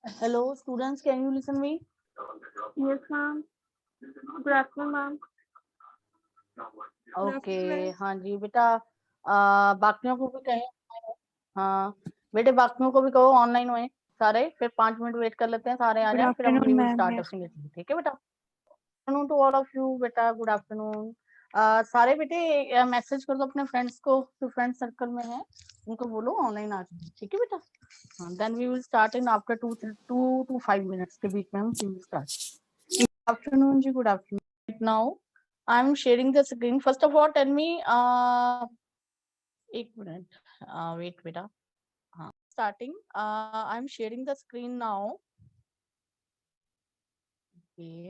Hello, students, can you listen me? Yes, ma'am. Good afternoon, ma'am. Okay, हाँ जी बेटा, बाकियों को भी कहें। हाँ बेटे, बाकियों को भी कहो ऑनलाइन हुए सारे, फिर 5 मिनट वेट कर लेते हैं, सारे आ Good जाएं, फिर हम we afternoon, will ma'am. Start Yes. Definitely. ठीक है बेटा, afternoon to all of you बेटा, गुड आफ्टरनून। सारे बेटे मैसेज कर दो अपने फ्रेंड्स को जो फ्रेंड सर्कल में है, उनको बोलो ऑनलाइन आ जाए। ठीक है बेटा, then we will start in after 2 to 5 minutes के बीच में हम वी विल स्टार्ट। आफ्टरनून जी, good afternoon. Now I am sharing the screen. First of all tell me, एक मिनट वेट बेटा। हाँ, starting, I am sharing the screen now. Okay,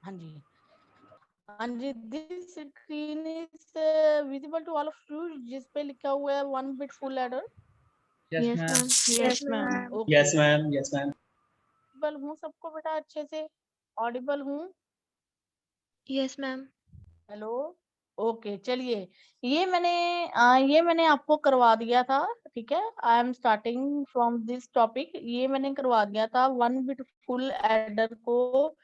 हाँ जी, हाँ जी, this screen is visible to all of you, जिस पे लिखा हुआ है 1 bit full adder. Yes, Yes, ma'am. ma'am. Yes, ma'am. Okay, Yes, ma'am. Yes, ma'am. Audible हूँ सबको बेटा, अच्छे से ऑडिबल हूँ? Yes, ma'am. हेलो, ओके, चलिए, ये मैंने आपको करवा दिया था। ठीक है, I am starting from this topic. ये मैंने करवा दिया था 1 बिट फुल एडर को।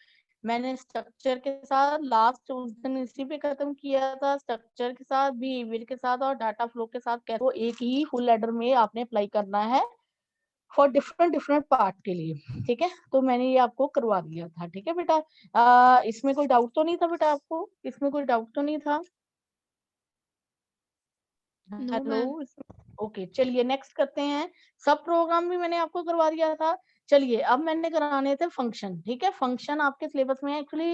मैंने स्ट्रक्चर के साथ लास्ट उस दिन इसी पे खत्म किया था, स्ट्रक्चर के साथ, बिहेवियर के साथ और डाटा फ्लो के साथ। कैसे वो एक ही फुल एडर में आपने अप्लाई करना है फॉर डिफरेंट डिफरेंट पार्ट के लिए। ठीक है, तो मैंने ये आपको करवा दिया था। ठीक है बेटा, इसमें कोई डाउट तो नहीं था बेटा? आपको इसमें कोई डाउट तो नहीं था? No, hello, ma'am. ओके, चलिए नेक्स्ट करते हैं। सब प्रोग्राम भी मैंने आपको करवा दिया था। चलिए, अब मैंने कराने थे फंक्शन। ठीक है, फंक्शन आपके सिलेबस में एक्चुअली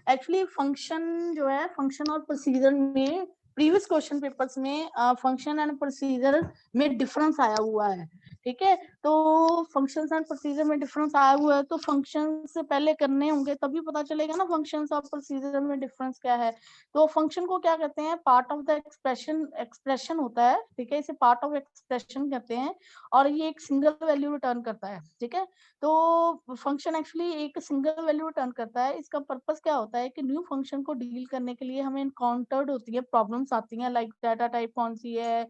एक्चुअली फंक्शन जो है, फंक्शन और प्रोसीजर में प्रीवियस क्वेश्चन पेपर्स में फंक्शन एंड प्रोसीजर में डिफरेंस आया हुआ है। ठीक है, तो फंक्शंस एंड प्रोसीजर में डिफरेंस आया हुआ है, तो फंक्शन से पहले करने होंगे, तभी पता चलेगा ना फंक्शंस और प्रोसीजर में डिफरेंस क्या है। तो फंक्शन को क्या कहते हैं? पार्ट ऑफ द एक्सप्रेशन होता है। ठीक है, इसे पार्ट ऑफ एक्सप्रेशन कहते हैं, और ये एक सिंगल वैल्यू रिटर्न करता है। ठीक है, तो फंक्शन एक्चुअली एक सिंगल वैल्यू रिटर्न करता है। इसका पर्पस क्या होता है कि न्यू फंक्शन को डील करने के लिए हमें इनकाउंटर्ड होती है, प्रॉब्लम्स आती हैं, लाइक डाटा टाइप कौन सी है,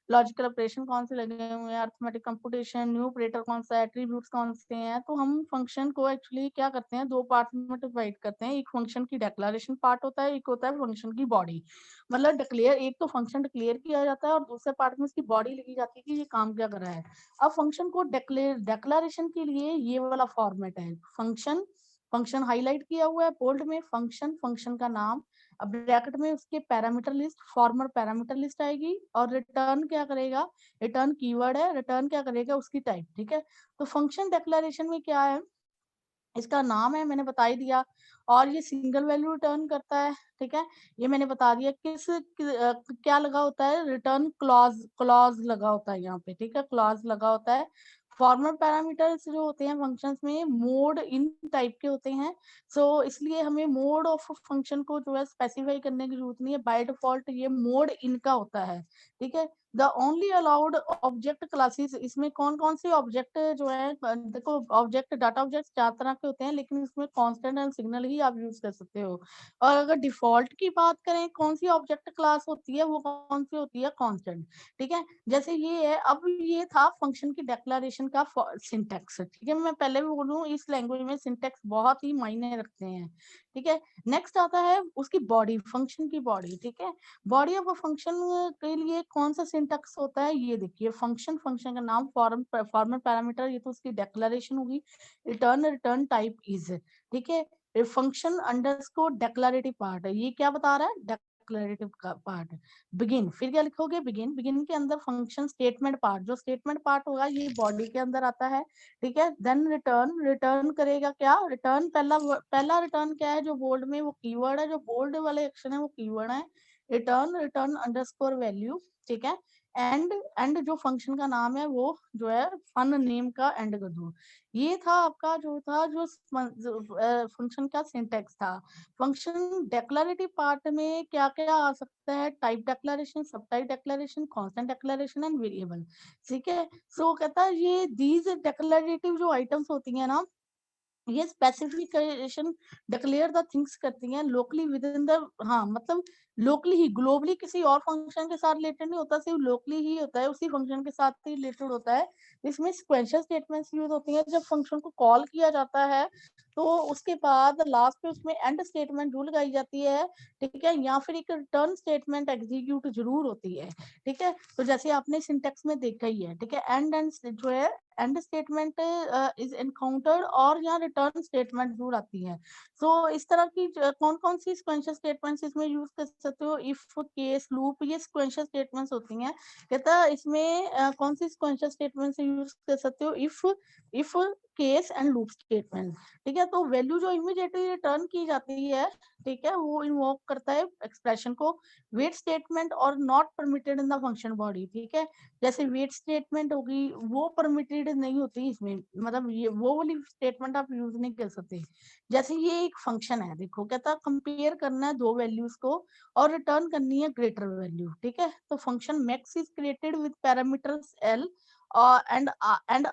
लॉजिकल ऑपरेशन कौन से लगे हुए हैं, अरिथमेटिक कंप्यूटेशन, न्यू ऑपरेटर कौन सा है, एट्रीब्यूट्स कौन से हैं। तो हम फंक्शन को एक्चुअली क्या करते हैं, 2 पार्ट में डिवाइड करते हैं। एक फंक्शन की डिक्लेरेशन पार्ट होता है, एक होता है फंक्शन की बॉडी। मतलब डिक्लेयर, एक तो फंक्शन डिक्लेयर किया जाता है और दूसरे पार्ट में उसकी बॉडी लिखी जाती है कि ये काम क्या कर रहा है। अब फंक्शन को डिक्लेरेशन के लिए ये वाला फॉर्मेट है। फंक्शन, फंक्शन हाईलाइट किया हुआ है बोल्ड में, फंक्शन, फंक्शन का नाम, अब ब्रैकेट में उसके parameter list, farmer parameter list आएगी, और रिटर्न क्या करेगा, रिटर्न कीवर्ड है, रिटर्न क्या करेगा, उसकी टाइप। ठीक है, तो फंक्शन डिक्लेरेशन में क्या है, इसका नाम है, मैंने बता ही दिया, और ये सिंगल वैल्यू रिटर्न करता है। ठीक है, ये मैंने बता दिया क्या लगा होता है, रिटर्न क्लॉज, क्लॉज लगा होता है यहाँ पे। ठीक है, क्लॉज लगा होता है। फॉर्मल पैरामीटर्स जो होते हैं फंक्शंस में, मोड इन टाइप के होते हैं। सो इसलिए हमें मोड ऑफ फंक्शन को जो है स्पेसिफाई करने की जरूरत नहीं है, बाय डिफॉल्ट ये मोड इनका होता है। ठीक है, the only allowed object classes, इसमें कौन कौन से ऑब्जेक्ट जो है, देखो ऑब्जेक्ट, डाटा ऑब्जेक्ट 4 तरह के होते हैं, लेकिन इसमें कांस्टेंट एंड सिग्नल ही आप यूज कर सकते हो। और अगर डिफॉल्ट की बात करें कौन सी ऑब्जेक्ट क्लास होती है, वो कौन सी होती है, कांस्टेंट। ठीक है, जैसे ये है, अब ये था फंक्शन की डिक्लेरेशन का सिंटैक्स। ठीक है, मैं पहले भी बोलूं, इस लैंग्वेज में सिंटैक्स बहुत ही मायने रखते हैं। ठीक है, नेक्स्ट आता है उसकी बॉडी, फंक्शन की बॉडी। ठीक है, बॉडी ऑफ अ फंक्शन के लिए कौन सा सिंटैक्स होता है, ये देखिए, फंक्शन, फंक्शन का नाम, फॉर्मल पैरामीटर, ये तो उसकी डिक्लेरेशन होगी, रिटर्न, रिटर्न टाइप इज। ठीक है, फंक्शन अंडरस्कोर डिक्लेरेटिव पार्ट है, ये क्या बता रहा है, डिक्लेरेटिव का पार्ट। बिगिन, फिर क्या लिखोगे, बिगिन, बिगिन के अंदर फंक्शन स्टेटमेंट पार्ट, जो स्टेटमेंट पार्ट होगा ये बॉडी के अंदर आता है। ठीक है, देन रिटर्न, रिटर्न करेगा क्या, रिटर्न, पहला पहला रिटर्न क्या है, जो बोल्ड में वो कीवर्ड है, जो बोल्ड वाले अक्षर है वो कीवर्ड है। Return, return underscore value. ठीक है, एंड, एंड जो फंक्शन का नाम है वो जो है फन नेम का एंड कर दो। ये था आपका जो था, जो फंक्शन का सिंटेक्स था। फंक्शन डिक्लेरेटिव पार्ट में क्या क्या आ सकता है, टाइप डिक्लेरेशन, सब type declaration, constant declaration and variable. ठीक है, सो कहता है ये दीज डिक्लेरेटिव जो आइटम्स होती है ना, ये स्पेसिफिकेशन डिक्लेयर द थिंग्स करती हैं लोकली विद इन द, हाँ मतलब लोकली ही, ग्लोबली किसी और फंक्शन के साथ रिलेटेड नहीं होता, सिर्फ लोकली ही होता है, उसी फंक्शन के साथ ही रिलेटेड होता है। इसमें सिक्वेंशियल स्टेटमेंट्स यूज होती हैं जब फंक्शन को कॉल किया जाता है, तो उसके बाद लास्ट पे उसमें एंड स्टेटमेंट जरूर लगाई जाती है, ठीक है, या फिर एक रिटर्न स्टेटमेंट एग्जीक्यूट जरूर होती है, ठीक है। तो जैसे आपने सिंटेक्स में देखा ही है, ठीक है, एंड एंड जो है एंड स्टेटमेंट इज एनकाउंटर्ड, और यहाँ रिटर्न स्टेटमेंट जरूर आती है। सो इस तरह की कौन कौन सी सिक्वेंशियल स्टेटमेंट्स इसमें यूज कर सकते हो, इफ, केस, लूप, ये सिक्वेंशियल स्टेटमेंट्स होती हैं। कहता है इसमें कौन सी सिक्वेंशियल स्टेटमेंट्स यूज कर सकते हो, if case and loop statement, ठीक है। तो वैल्यू जो इमीडिएटली रिटर्न की जाती है, ठीक है, वो इन्वोक करता है एक्सप्रेशन को, वेट स्टेटमेंट और not permitted in the function body, ठीक है। जैसे वेट स्टेटमेंट होगी वो परमिटेड नहीं होती इसमें, मतलब ये वो वाली स्टेटमेंट आप यूज नहीं कर सकते। जैसे ये एक फंक्शन है, देखो कहता कंपेयर करना है दो वैल्यूज को और रिटर्न करनी है ग्रेटर वैल्यू, ठीक है। तो function max is created with parameters L and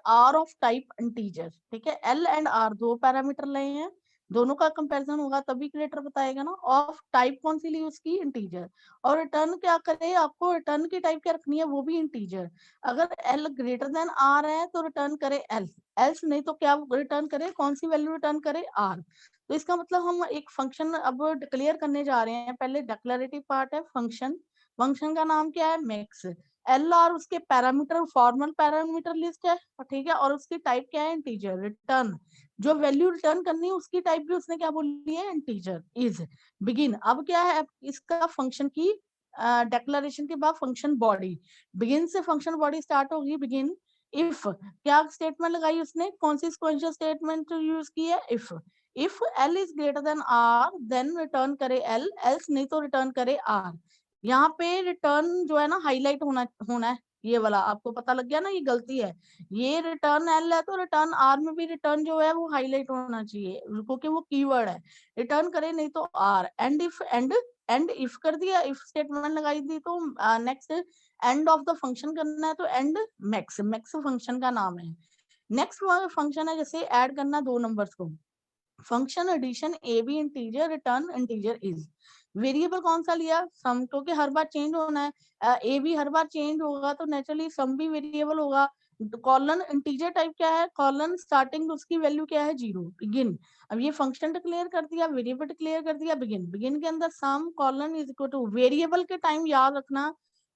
R of type integer, ठीक है। एल एंड आर दो पैरामीटर लिए हैं, दोनों का कंपैरिजन होगा तभी क्रिएटर बताएगा ना। ऑफ टाइप कौन सी ली उसकी, इंटीजर। और रिटर्न क्या करे, आपको रिटर्न की टाइप क्या रखनी है, वो भी इंटीजर। अगर एल ग्रेटर देन आर है तो रिटर्न करे एल, एल्स नहीं तो क्या रिटर्न करे, कौन सी वैल्यू रिटर्न करे, आर। तो इसका मतलब हम एक फंक्शन अब डिक्लेयर करने जा रहे हैं, पहले डिक्लेरेटिव पार्ट है फंक्शन, फंक्शन का नाम क्या है, मैक्स। एल आर उसके पैरामीटर, फॉर्मल पैरामीटर लिस्ट है, ठीक है, और उसकी टाइप क्या है, इंटीजर। रिटर्न जो वैल्यू रिटर्न करनी है उसकी टाइप भी उसने क्या बोली है, इंटीजर। इज बिगिन, अब क्या है, अब इसका फंक्शन की डेक्लेरेशन के बाद फंक्शन बॉडी, बिगिन से फंक्शन बॉडी स्टार्ट होगी, बिगिन इफ, क्या स्टेटमेंट लगाई उसने, कौन सी सिक्वेंशियल स्टेटमेंट यूज की है, if L is greater than R then return करे एल, एल्स नहीं तो रिटर्न करे आर। यहाँ पे रिटर्न जो है ना हाईलाइट होना होना है, ये वाला आपको पता लग गया ना, ये गलती है। ये रिटर्न एल है तो रिटर्न आर में भी रिटर्न जो है वो हाईलाइट होना चाहिए, क्योंकि वो कीवर्ड है। रिटर्न करे नहीं तो आर, एंड इफ कर दिया, इफ स्टेटमेंट लगाई दी, तो next end of the function करना है, तो एंड मैक्स, मैक्स फंक्शन का नाम है। नेक्स्ट फंक्शन है जैसे ऐड करना दो नंबर्स को, function addition A B integer return integer is. Variable कौन सा लिया, सम, क्योंकि हर बार चेंज होना है, A B her bar change होगा तो नेचुरली सम भी वेरिएबल होगा। कॉलन इंटीजर टाइप क्या है, कॉलन स्टार्टिंग उसकी वैल्यू क्या है, जीरो, बिगिन। अब ये फंक्शन डिक्लेयर कर दिया, वेरिएबल डिक्लेयर कर दिया, बिगिन, बिगिन के अंदर sum colon is equal to, variable के टाइम याद रखना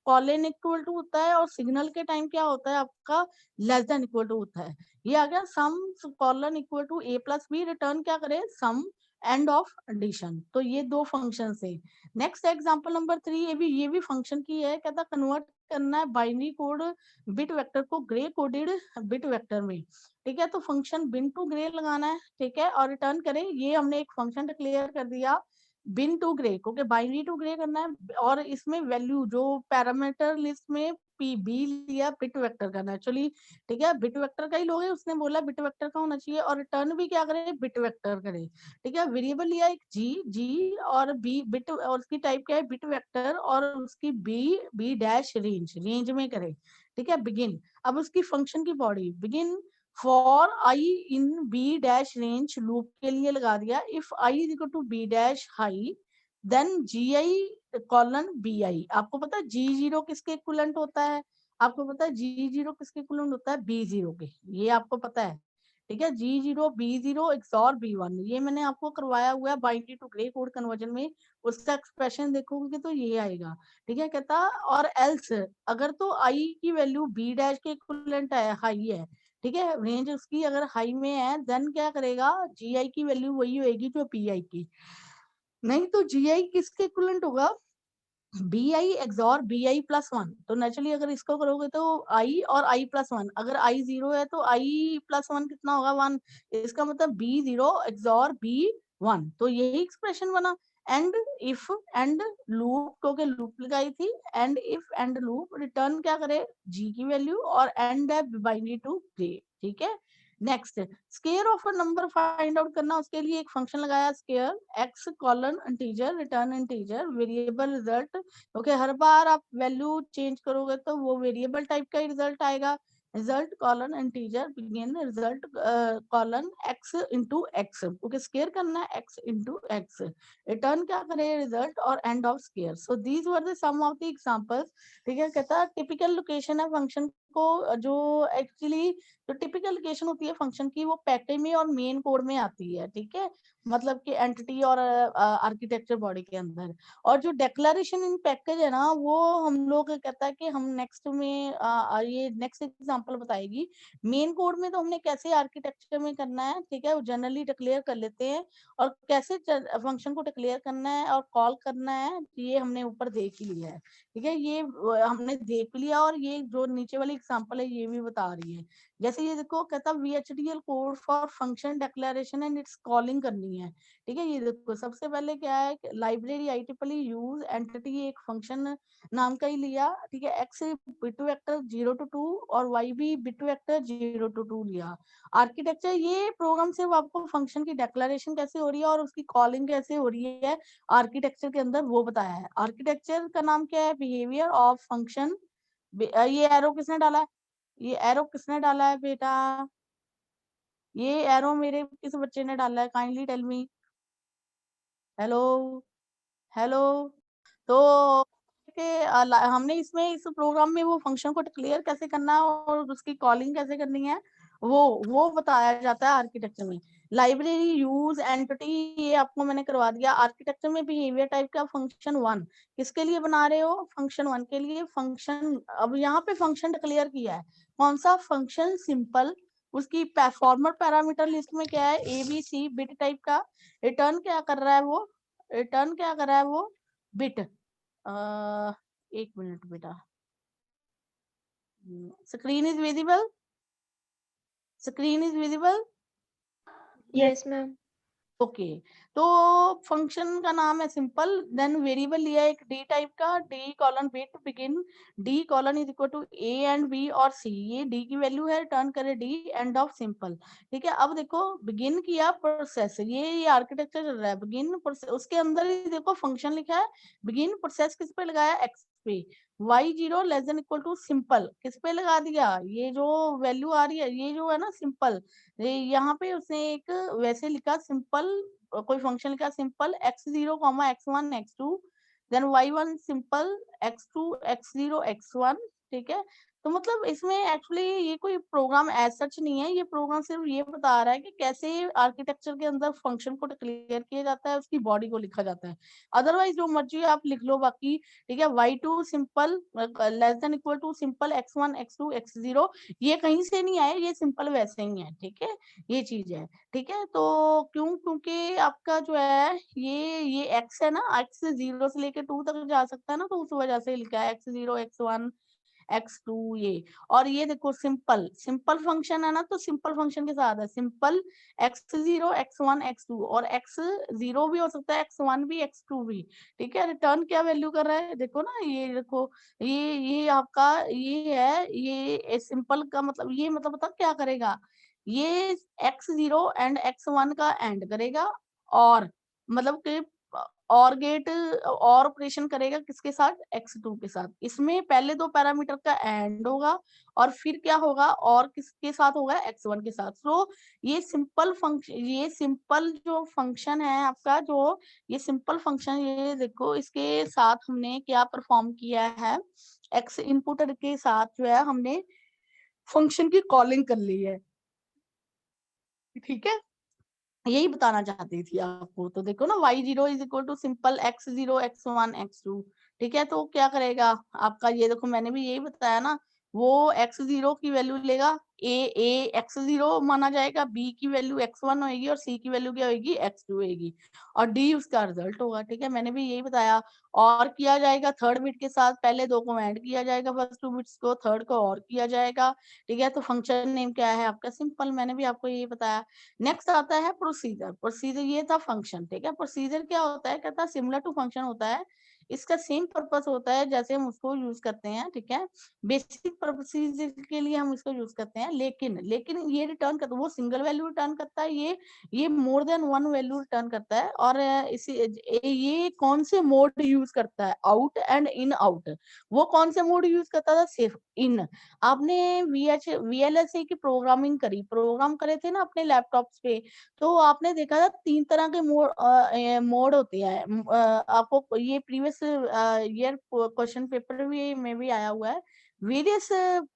कॉलन इक्वल टू होता है, और सिग्नल के टाइम क्या होता है आपका, लेस देन इक्वल टू होता है। ये आ गया sum colon equal to A plus B, return क्या करे, सम एंड ऑफ एडिशन। तो ये दो फंक्शन है। नेक्स्ट एग्जांपल नंबर 3, ये भी फंक्शन की है, कहता कन्वर्ट करना है बाइनरी कोड बिट वेक्टर को ग्रे कोडेड बिट वेक्टर में, ठीक है। तो फंक्शन बिन टू ग्रे लगाना है, ठीक है, और रिटर्न करें, ये हमने एक फंक्शन डिक्लेयर कर दिया बिन टू ग्रे, क्योंकि बाइनरी टू ग्रे करना है, और इसमें वैल्यू जो पैरामीटर लिस्ट में पी बी लिया बिट वेक्टर का नेचुरली, ठीक है, बिट वेक्टर का ही लोगे, उसने बोला बिट वेक्टर का होना चाहिए, और रिटर्न भी क्या करे, बिट वेक्टर करे, ठीक है। वेरिएबल लिया एक जी और बी बिट, और उसकी टाइप क्या है, बिट वेक्टर, और उसकी बी डैश रेंज में करे, ठीक है, बिगिन। अब उसकी फंक्शन की body, begin for I in B dash range, loop के लिए लगा दिया, if I is equal to B dash high then G I colon B I. आपको पता है जी जीरो किसके इक्विवेलेंट होता है, आपको पता है जी जीरो किसके इक्विवेलेंट होता है, बी जीरो के, ये आपको पता है, ठीक है। G zero B zero XOR B one, ये मैंने आपको करवाया हुआ है binary to gray code conversion में, उसका एक्सप्रेशन देखोगे तो ये आएगा, ठीक है। कहता और एल्स, अगर तो आई की वैल्यू बी डैश के इक्विवेलेंट है, हाई है, ठीक है, रेंज उसकी अगर हाई में है, देन क्या करेगा, जी आई की वैल्यू वही होगी जो पी आई की, नहीं तो जी आई किसके इक्विवेलेंट होगा, B I XOR B I plus one. तो नेचुरली अगर इसको करोगे तो आई और आई प्लस वन, अगर आई जीरो है तो आई प्लस वन कितना होगा, वन। इसका मतलब B zero XOR B one, तो यही एक्सप्रेशन बना। एंड इफ एंड लूप, क्योंकि लूप लगाई थी, end if end loop return क्या करे, जी की वैल्यू, और एंड है बाइनरी टू ग्रे, ठीक है। Next square of a number find out करना, उसके लिए एक फंक्शन लगाया square, X colon integer return integer variable result, okay. हर बार आप वैल्यू चेंज करोगे तो वो वेरिएबल टाइप का ही रिजल्ट आएगा, result colon integer begin result colon x into X, okay square करना है x इंटू एक्स, रिटर्न क्या करे रिजल्ट और end of square. So these were the some of the examples. ठीक है, कहता है टिपिकल लोकेशन है फंक्शन को, जो एक्चुअली जो टिपिकल लोकेशन होती है फंक्शन की वो पैकेज में और मेन कोड में आती है। ठीक है, मतलब कि एंटिटी और आर्किटेक्चर बॉडी के अंदर। और जो डेक्लेरेशन इन पैकेज है ना, वो हम लोग कहता है कि हम नेक्स्ट में ये नेक्स्ट एग्जांपल बताएगी। मेन कोड में तो हमने कैसे आर्किटेक्चर में करना है, ठीक है, वो जनरली डिक्लेयर कर लेते हैं, और कैसे फंक्शन को डिक्लेयर करना है और कॉल करना है ये हमने ऊपर देख ही लिया है। ठीक है, ये हमने देख लिया, और ये जो नीचे वाली एग्जांपल है ये भी बता रही है। जैसे ये देखो, कहता VHDL code for function declaration and it's calling करनी है। ठीक है, ये देखो सबसे पहले क्या है, लाइब्रेरी IEEE यूज एंटिटी एक फंक्शन नाम का ही लिया। ठीक है, x बिट वेक्टर 0 to 2 और y भी बिट वेक्टर 0 to 2 लिया। आर्किटेक्चर ये प्रोग्राम से आपको फंक्शन की डिक्लेरेशन कैसे हो रही है और उसकी कॉलिंग कैसे हो रही है आर्किटेक्चर के अंदर वो बताया है। आर्किटेक्चर का नाम क्या है, बिहेवियर ऑफ फंक्शन। ये एरो किसने डाला है, ये एरो किसने डाला है बेटा, ये एरो मेरे किस बच्चे ने डाला है, kindly tell me. Hello, hello. तो हमने इसमें इस प्रोग्राम में वो फंक्शन को डिक्लेयर कैसे करना है और उसकी कॉलिंग कैसे करनी है वो बताया जाता है आर्किटेक्चर में। लाइब्रेरी यूज एंटिटी ये आपको मैंने करवा दिया। आर्किटेक्चर में बिहेवियर टाइप का फंक्शन 1 किसके लिए बना रहे हो, फंक्शन 1 के लिए। फंक्शन अब यहाँ पे फंक्शन डिक्लेयर किया है, कौन सा फंक्शन, सिंपल। उसकी फॉर्मल पैरामीटर लिस्ट में क्या है, ABC बिट टाइप का। रिटर्न क्या कर रहा है वो, रिटर्न क्या कर रहा है वो, बिट। एक मिनट बेटा, screen is visible, screen is visible. Yes, ma'am. Okay, तो फंक्शन का नाम है सिंपल, देन वेरिएबल लिया एक डी टाइप का, D colon bit begin, D colon is equal to A and B और सी, ये डी की वैल्यू है, रिटर्न करे डी, एंड ऑफ सिंपल। ठीक है, अब देखो बिगिन किया प्रोसेस, ये आर्किटेक्चर चल रहा है, बिगिन प्रोसेस, उसके अंदर ही देखो फंक्शन लिखा है, बिगिन प्रोसेस किस पे लगाया, एक्स पे, y0 less than equal to simple किस पे लगा दिया, ये जो वैल्यू आ रही है ये जो है ना सिंपल, यहाँ पे उसने एक वैसे लिखा सिंपल, कोई फंक्शन लिखा simple x0 x1 x2, then y1 simple x2 x0 x1। ठीक है, तो मतलब इसमें एक्चुअली ये कोई प्रोग्राम एज सच नहीं है, ये प्रोग्राम सिर्फ ये बता रहा है कि कैसे आर्किटेक्चर के अंदर फंक्शन को डिक्लेयर किया जाता है, उसकी बॉडी को लिखा जाता है। अदरवाइज जो मर्जी आप लिख लो बाकी। ठीक है, y2 simple less than equal to simple x1 x2 x0, ये कहीं से नहीं आए, ये सिंपल वैसे ही है। ठीक है, ये चीज है। ठीक है, तो क्यों, क्योंकि आपका जो है ये x है ना, x 0 से लेके 2 तक जा सकता है ना, तो उस वजह से लिखा है x0 x1 x2 ये। और ये देखो सिंपल, सिंपल फंक्शन है ना, तो सिंपल फंक्शन के साथ है सिंपल x0 x1 x2, और x0 भी हो सकता है x1 भी x2 भी। ठीक है, रिटर्न क्या वैल्यू कर रहा है देखो ना, ये देखो, ये आपका ये है, ये सिंपल का मतलब, ये मतलब पता क्या करेगा, ये x0 एंड x1 का एंड करेगा, और मतलब कि और गेट और ऑपरेशन करेगा किसके साथ, x2 के साथ। इसमें पहले दो पैरामीटर का एंड होगा, और फिर क्या होगा, और किसके साथ होगा, x1 के साथ। तो ये सिंपल फंक्शन, ये सिंपल जो फंक्शन है आपका, जो ये सिंपल फंक्शन, ये देखो इसके साथ हमने क्या परफॉर्म किया है, x इनपुट के साथ जो है हमने फंक्शन की कॉलिंग कर ली है। ठीक है, यही बताना चाहती थी आपको। तो देखो ना, y0 is equal to simple x0 x1 x2। ठीक है, तो क्या करेगा आपका, ये देखो मैंने भी यही बताया ना, वो x0 की वैल्यू लेगा, a x0 माना जाएगा, b की वैल्यू x1 होगी, और c की वैल्यू क्या होगी, x2 होगी, और d उसका रिजल्ट होगा। ठीक है, मैंने भी यही बताया। और किया जाएगा थर्ड बिट के साथ, पहले दो को ऐड किया जाएगा, फर्स्ट टू बिट्स को, थर्ड को और किया जाएगा। ठीक है, तो फंक्शन नेम क्या है आपका, सिंपल, मैंने भी आपको यही बताया। नेक्स्ट आता है प्रोसीजर। प्रोसीजर ये था फंक्शन। ठीक है, प्रोसीजर क्या होता है, कहता है सिमिलर टू फंक्शन होता है, इसका सेम पर्पस होता है जैसे हम उसको यूज करते हैं, ठीक है, बेसिक पर्पसेस के लिए हम इसको यूज करते हैं, लेकिन लेकिन ये रिटर्न करता है, वो सिंगल वैल्यू रिटर्न करता है, ये more than one value return करता है। और इसी ये कौन से मोड यूज करता है, आउट एंड इन आउट। वो कौन से मोड यूज करता था, सिर्फ इन। आपने वीएलएसए की प्रोग्रामिंग करी, प्रोग्राम करे थे ना अपने लैपटॉप्स पे, तो आपने देखा था 3 तरह के मोड होते हैं। आपको ये प्रीवियस ईयर क्वेश्चन पेपर में भी आया हुआ है। वेरियस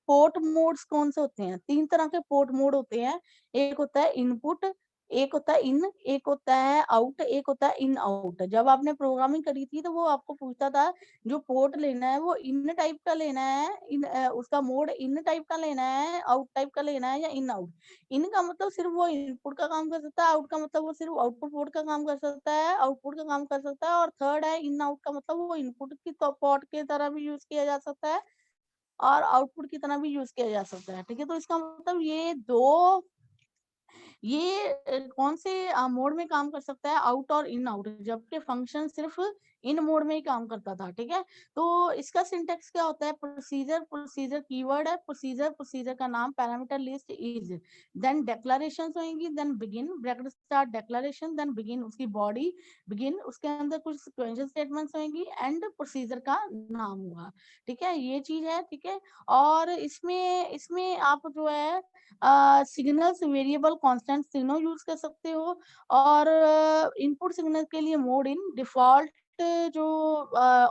पोर्ट मोड्स कौन से होते हैं, 3 तरह के पोर्ट मोड होते हैं। एक होता है इनपुट, एक होता है इन, एक होता है आउट, एक होता है इन आउट। जब आपने प्रोग्रामिंग करी थी तो वो आपको पूछता था जो पोर्ट लेना है वो इन टाइप का लेना है, उसका मोड इन टाइप का लेना है, आउट टाइप का लेना है, या इन आउट। इन का मतलब सिर्फ वो इनपुट का काम कर सकता है, आउट का मतलब वो सिर्फ आउटपुट पोर्ट का काम कर सकता है, आउटपुट का काम कर सकता है। और थर्ड है इन आउट का मतलब वो इनपुट की पोर्ट की तरह भी यूज किया जा सकता है और आउटपुट की तरह भी यूज किया जा सकता है, ठीक है। तो इसका मतलब ये कौन से मोड में काम कर सकता है, आउट और इन आउट, जबकि फंक्शन सिर्फ इन मोड में ही काम करता था, ठीक है। तो इसका सिंटेक्स क्या होता है, प्रोसीजर, प्रोसीजर कीवर्ड है, प्रोसीजर, प्रोसीजर का नाम, parameter list is, then declaration होंगी, then begin bracket start declaration, then begin उसकी बॉडी, बिगिन उसके अंदर कुछ सीक्वेंशियल स्टेटमेंट्स होंगी, एंड प्रोसीजर का नाम होगा, ठीक है। ये चीज है, ठीक है। और इसमें इसमें आप जो है signals, variable, constant signal use कर सकते हो। और इनपुट सिग्नल के लिए मोड इन, डिफॉल्ट जो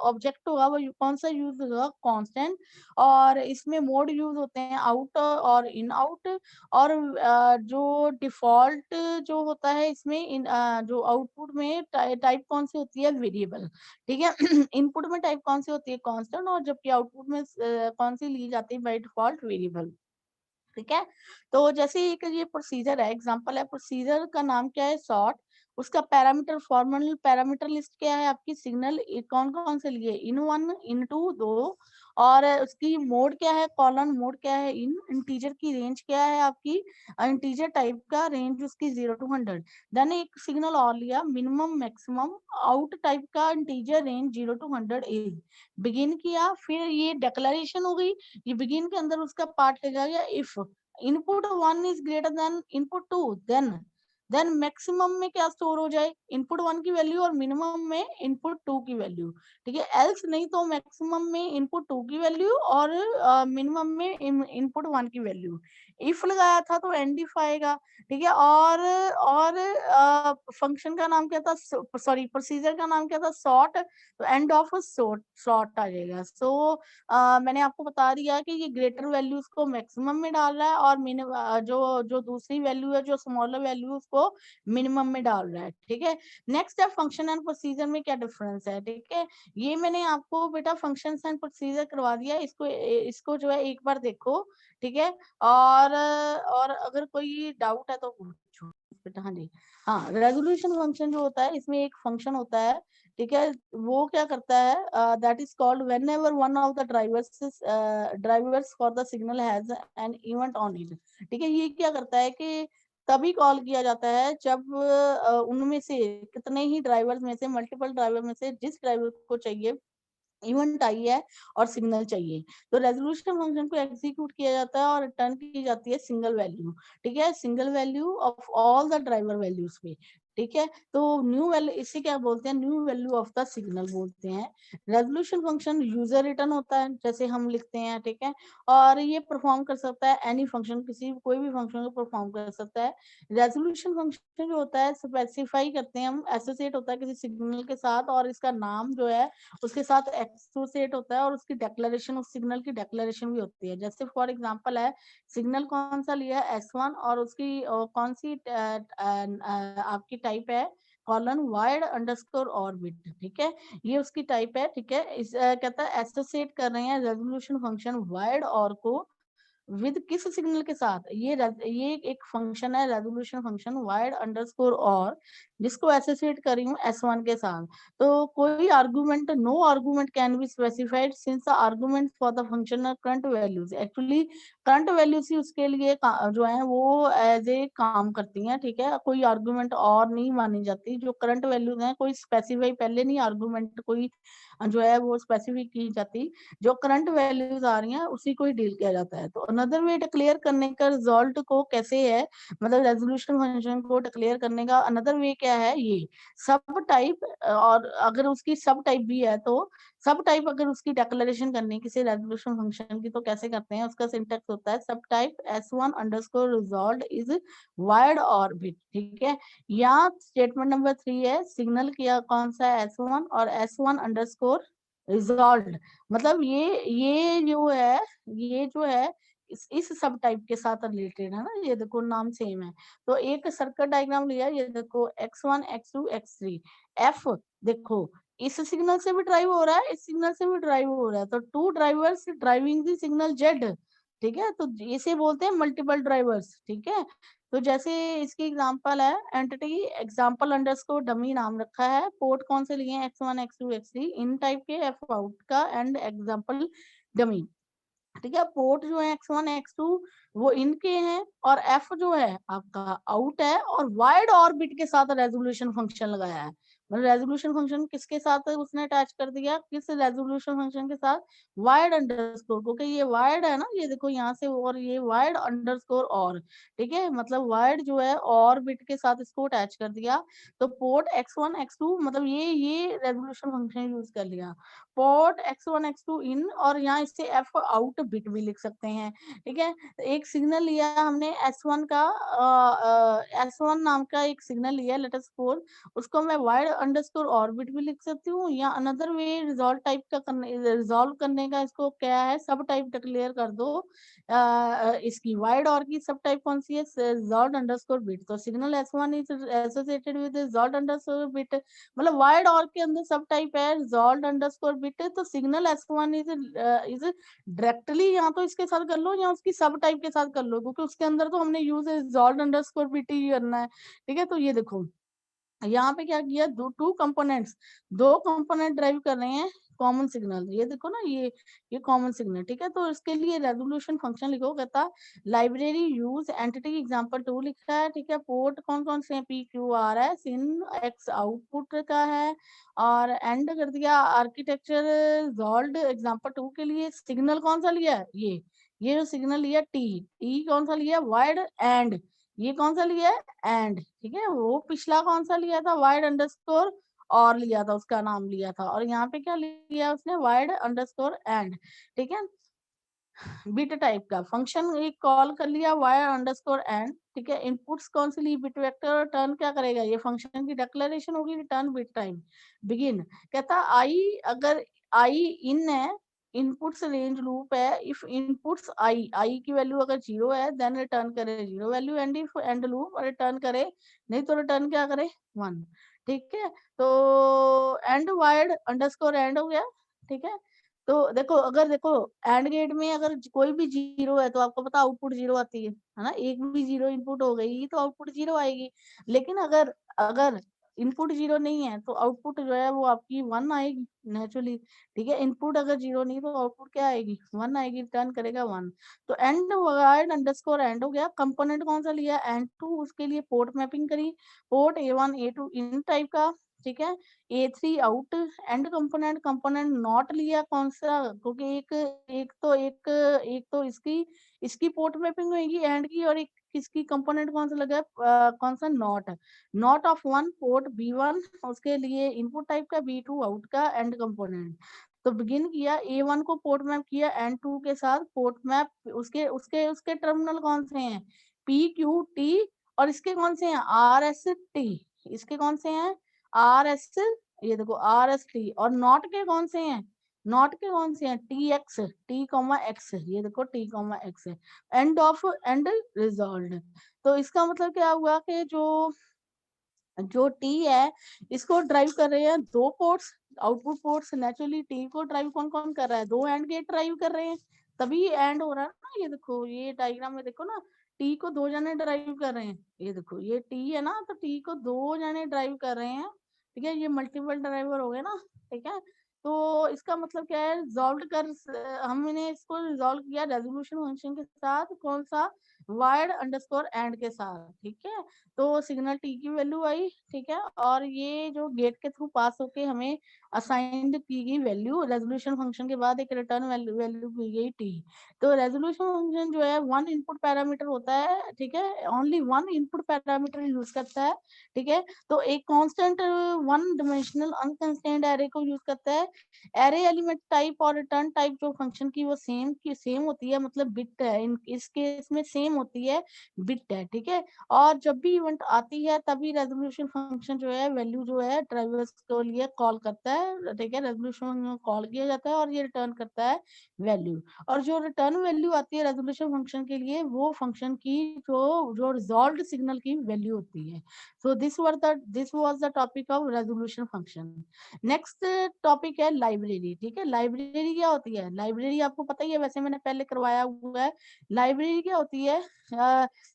ऑब्जेक्ट होगा वो कौन सा यूज होगा, कांस्टेंट। और इसमें मोड यूज होते हैं आउट और इन आउट। और जो डिफॉल्ट जो होता है इसमें जो आउटपुट में टाइप कौन सी होती है, वेरिएबल, ठीक है। इनपुट में टाइप कौन सी होती है, कांस्टेंट, और जबकि आउटपुट में कौन सी ली जाती है बाय डिफॉल्ट, वेरिएबल, ठीक है। तो जैसे एक ये प्रोसीजर है, एग्जांपल है, प्रोसीजर का नाम क्या है, सॉर्ट। उसका पैरामीटर, फॉर्मल पैरामीटर लिस्ट क्या है आपकी, सिग्नल कौन कौन से लिए, इन वन, इन टू, दो। और उसकी मोड क्या है, कॉलन मोड क्या है, इन। इंटीजर की रेंज क्या है आपकी, इंटीजर टाइप का, रेंज उसकी 0 to 100। देन एक सिग्नल और लिया, मिनिमम मैक्सिमम, आउट टाइप का, integer, range 0 to 100 is. Begin किया, फिर ये डिक्लेरेशन हो गई, ये बिगिन के अंदर उसका पार्ट लगा गया, if input one is greater than input two, then maximum में क्या स्टोर हो जाए, इनपुट वन की वैल्यू, और मिनिमम में इनपुट टू की वैल्यू, ठीक है। एल्स नहीं तो मैक्सिमम में इनपुट टू की वैल्यू और मिनिमम में इनपुट वन की वैल्यू। इफ लगाया था तो एंड इफ आएगा, ठीक है। और फंक्शन का नाम क्या था, सॉरी प्रोसीजर का नाम क्या था, सॉर्ट। तो एंड ऑफ सॉर्ट, सॉर्ट आ जाएगा। सो मैंने आपको बता दिया कि ये ग्रेटर वैल्यूज को मैक्सिमम में डाल रहा है, और जो जो दूसरी वैल्यू है, जो स्मॉलर वैल्यू, उसको मिनिमम में डाल रहा है, ठीक है। नेक्स्ट है फंक्शन एंड प्रोसीजर में क्या डिफरेंस है, ठीक है। ये मैंने आपको बेटा फंक्शन एंड प्रोसीजर करवा दिया, इसको जो है एक बार देखो, ठीक है। और अगर कोई डाउट है तो पूछो बेटा। हाँ जी, हाँ, रेजोल्यूशन फंक्शन जो होता है, इसमें एक फंक्शन होता है, ठीक है। वो क्या करता है, that is called whenever one of the drivers for the signal has an event on it, ठीक है। ये क्या करता है कि तभी कॉल किया जाता है जब उनमें से कितने ही ड्राइवर्स में से, मल्टीपल ड्राइवर में से जिस ड्राइवर को चाहिए इवेंट आई है और सिग्नल चाहिए, तो रेजोल्यूशन फंक्शन को एग्जीक्यूट किया जाता है और रिटर्न की जाती है सिंगल वैल्यू, ठीक है, single value of all the driver values पे, ठीक है। तो न्यू वैल्यू, इसे क्या बोलते हैं, new value of the signal बोलते हैं। रेजोल्यूशन फंक्शन यूजर रिटर्न होता है, जैसे हम लिखते हैं, ठीक है। और ये परफॉर्म कर सकता है एनी फंक्शन, किसी कोई भी फंक्शन को परफॉर्म कर सकता है। रेजोल्यूशन फंक्शन जो होता है, स्पेसिफाई करते हैं हम, एसोसिएट होता है किसी सिग्नल के साथ, और इसका नाम जो है उसके साथ एसोसिएट होता है, और उसकी डेक्लेरेशन, उस सिग्नल की डेक्लेरेशन भी होती है। जैसे फॉर एग्जांपल है, सिग्नल कौन सा लिया है, S1, और उसकी कौन सी आपकी टाइप है, कॉलन वाइड अंडरस्कोर ऑर्बिट, ठीक है। ये उसकी टाइप है, ठीक है। इस कहता है एसोसिएट कर रहे हैं रेजोल्यूशन फंक्शन वाइड और को विद किस सिग्नल के साथ, ये एक फंक्शन है रेजोल्यूशन फंक्शन वाइड अंडरस्कोर और, जिसको एसोसिएट कर रही हूँ S1 के साथ। तो कोई argument, no argument can be specified since the argument for the function are current values. Actually current values ही उसके लिए जो है वो एज ए काम करती हैं, ठीक है। कोई आर्गुमेंट और नहीं मानी जाती, जो करंट वैल्यूज हैं कोई स्पेसिफाई पहले नहीं आर्गुमेंट कोई जो है वो स्पेसिफिक की जाती, जो करंट वैल्यूज आ रही हैं उसी को ही डील किया जाता है। तो अनदर वे डिक्लेयर करने का रिजल्ट को कैसे है, मतलब रेजोल्यूशन फंक्शन को डिक्लेयर करने का अनदर वे क्या है, ये सब टाइप, और अगर उसकी सब टाइप भी है तो सब टाइप अगर उसकी डिक्लेरेशन करनी है किसी रेजोल्यूशन फंक्शन की तो कैसे करते हैं, उसका सिंटेक्स होता है सब type s1 underscore resolve is wired orbit, ठीक है। यहाँ स्टेटमेंट नंबर 3 है, सिग्नल किया कौन सा है s1 और s1 अंडरस्कोर रिजॉल्व, मतलब ये जो है, ये जो है इस सब टाइप के साथ रिलेटेड है ना, ये देखो नाम सेम है। तो एक सर्किट डायग्राम लिया, ये देखो x1 x2 x3 f, देखो इस सिग्नल से भी ड्राइव हो रहा है, इस सिग्नल से भी ड्राइव हो रहा है, तो two drivers driving the signal Z, ठीक है, तो इसे बोलते हैं मल्टीपल ड्राइवर्स, ठीक है। तो जैसे इसकी एग्जांपल है, एंटिटी एग्जांपल अंडरस्कोर डमी नाम रखा है, पोर्ट कौन से लिए हैं x1 x2 x3 इन टाइप के f आउट का एंड एग्जांपल डमी, ठीक है। पोर्ट जो है x1 x2 वो इनके हैं, और f जो है आपका आउट है, और वाइड ऑर्बिट के साथ रेजोल्यूशन फंक्शन लगाया है, मतलब रेजोल्यूशन फंक्शन किसके साथ है उसने अटैच कर दिया, किस रेजोल्यूशन फंक्शन के साथ, वाइड अंडरस्कोर, क्योंकि ये वाइड है ना, ये देखो यहाँ से, और ये वाइड अंडरस्कोर और, ठीक है, मतलब वाइड जो है ऑर्बिट के साथ इसको अटैच कर दिया। तो पोर्ट x1 x2 मतलब ये रेजोल्यूशन फंक्शन यूज कर लिया, पोर्ट x1 x2 इन, और यहाँ इससे f आउट बिट भी लिख सकते हैं, ठीक है। एक सिग्नल लिया हमने S1 का, S1 नाम का एक सिग्नल लिया, लेट अस सपोज उसको मैं वाइड अंडरस्कोर ऑर्बिट भी लिख सकती हूँ, या अनदर वे रिजॉल्व टाइप का करने, रिजॉल्व करने का इसको क्या है, सब टाइप डिक्लेयर कर दो, इसकी वाइड और की सब टाइप कौन सी है, रिजॉल्व अंडरस्कोर बिट, तो signal S1 is associated with resolve underscore bit, मतलब वाइड और के अंदर सब टाइप है रिजॉल्व अंडरस्कोर बिट, तो सिग्नल S1 इज डायरेक्टली या तो इसके साथ कर लो या उसकी सब टाइप के साथ कर लो, क्योंकि उसके अंदर तो हमने यूज रिजॉल्व अंडरस्कोर बिट ही करना है, ठीक है। तो ये देखो यहाँ पे क्या किया, टू कंपोनेंट्स, दो कंपोनेंट ड्राइव कर रहे हैं कॉमन सिग्नल, ये देखो ना, ये कॉमन सिग्नल, ठीक है। तो इसके लिए रेजोल्यूशन फंक्शन लिखो, कहता लाइब्रेरी यूज एंटिटी एग्जांपल 2 लिखा है, ठीक है। पोर्ट कौन कौन से पी क्यू आर है, सिन एक्स आउटपुट का है, और एंड कर दिया आर्किटेक्चर रिजॉल्व एग्जांपल 2 के लिए सिग्नल कौन सा लिया है, ये जो सिग्नल लिया टी कौन सा लिया, वाइड एंड, ये कौन सा लिया है एंड, ठीक है। वो पिछला कौन सा लिया था, वाइड अंडरस्कोर और लिया था, उसका नाम लिया था, और यहाँ पे क्या लिया उसने, वाइड अंडरस्कोर एंड, ठीक है। बिट टाइप का फंक्शन एक कॉल कर लिया वाइड अंडरस्कोर एंड, ठीक है। इनपुट्स कौन सी ली, बिट वेक्टर, रिटर्न क्या करेगा, ये फंक्शन की डिक्लेरेशन होगी, रिटर्न बिट टाइम बिगिन, कहता आई, अगर आई इन है, इनपुट्स रेंज लूप है, इफ इनपुट्स आई की वैल्यू अगर 0 है देन रिटर्न करे 0 value, and if end loop return करे, नहीं तो रिटर्न क्या करे 1, ठीक है। तो एंड वाइड अंडरस्कोर एंड हो गया, ठीक है। तो देखो, अगर देखो एंड गेट में अगर कोई भी 0 है तो आपको पता आउटपुट 0 आती है ना, एक भी 0 इनपुट हो गई तो आउटपुट 0 आएगी, लेकिन अगर अगर इनपुट 0 नहीं है तो आउटपुट जो है वो आपकी 1 आएगी नेचुरली, ठीक है। इनपुट अगर 0 नहीं तो आउटपुट क्या आएगी, 1 आएगी, रिटर्न करेगा 1। तो एंड वाइड अंडरस्कोर एंड हो गया, कंपोनेंट कौन सा लिया एंड टू, उसके लिए पोर्ट मैपिंग करी, पोर्ट A1 A2 इन टाइप का, ठीक है। A3 out and component not लिया कौन सा, क्योंकि एक तो इसकी पोर्ट मैपिंग होगी एंड की, और एक किसकी कंपोनेंट कौन सा लगा कौन सा, not of one port B1, उसके लिए इनपुट टाइप का, B2 आउट का एंड कंपोनेंट। तो बिगिन किया A1 को पोर्ट मैप किया एंड 2 के साथ पोर्ट मैप, उसके उसके उसके टर्मिनल कौन से हैं, PQT, और इसके कौन से हैं RST, इसके कौन से हैं RS, ये देखो RST, और नॉट के कौन से हैं, नॉट के कौन से हैं TX, T, X, ये देखो T, X, end of and resolve. तो इसका मतलब क्या हुआ कि जो जो टी है इसको ड्राइव कर रहे हैं दो ports, output ports, naturally T को ड्राइव कौन कौन कर रहा है, दो एंड गेट ड्राइव कर रहे हैं, तभी एंड हो रहा है ना। ये देखो ये डायग्राम में देखो ना, टी को दो जने ड्राइव कर रहे हैं, ये देखो ये टी है ना, तो टी को दो जने ड्राइव कर रहे हैं, ठीक है। ये मल्टीपल ड्राइवर हो गए ना, ठीक है। तो इसका मतलब क्या है, रिजॉल्व कर हमने इसको रिजॉल्व किया रेजोल्यूशन फंक्शन के साथ, कौन सा, वाइड अंडरस्कोर एंड के साथ, ठीक है। तो सिग्नल टी की वैल्यू आई, ठीक है, और ये जो गेट के थ्रू पास होके हमें असाइंड की गई वैल्यू, रेजोल्यूशन फंक्शन के बाद एक रिटर्न वैल्यू की गई टी। तो रेजोल्यूशन फंक्शन जो है वन इनपुट पैरामीटर होता है, ठीक है, only one input parameter use करता है, ठीक है। तो एक constant one dimensional unconstrained array को यूज करता है। एरे एलिमेंट टाइप और रिटर्न टाइप जो फंक्शन की वो सेम होती है, मतलब बिट है, इस केस में सेम होती है, बिट है, ठीक है। और जब भी इवेंट आती है तभी रेजोल्यूशन फंक्शन जो है वैल्यू जो है ड्राइवर्स के लिए कॉल करता है, ठीक है, रेजोल्यूशन कॉल किया जाता है और ये रिटर्न करता है वैल्यू। और जो रिटर्न वैल्यू आती है रेजोल्यूशन फंक्शन के लिए वो फंक्शन की जो जो रिजॉल्व्ड सिग्नल की वैल्यू होती है। सो this was the topic of resolution function. Next topic है लाइब्रेरी, ठीक है। लाइब्रेरी क्या होती है, लाइब्रेरी आपको पता ही है, वैसे मैंने पहले करवाया हुआ है। लाइब्रेरी क्या होती है,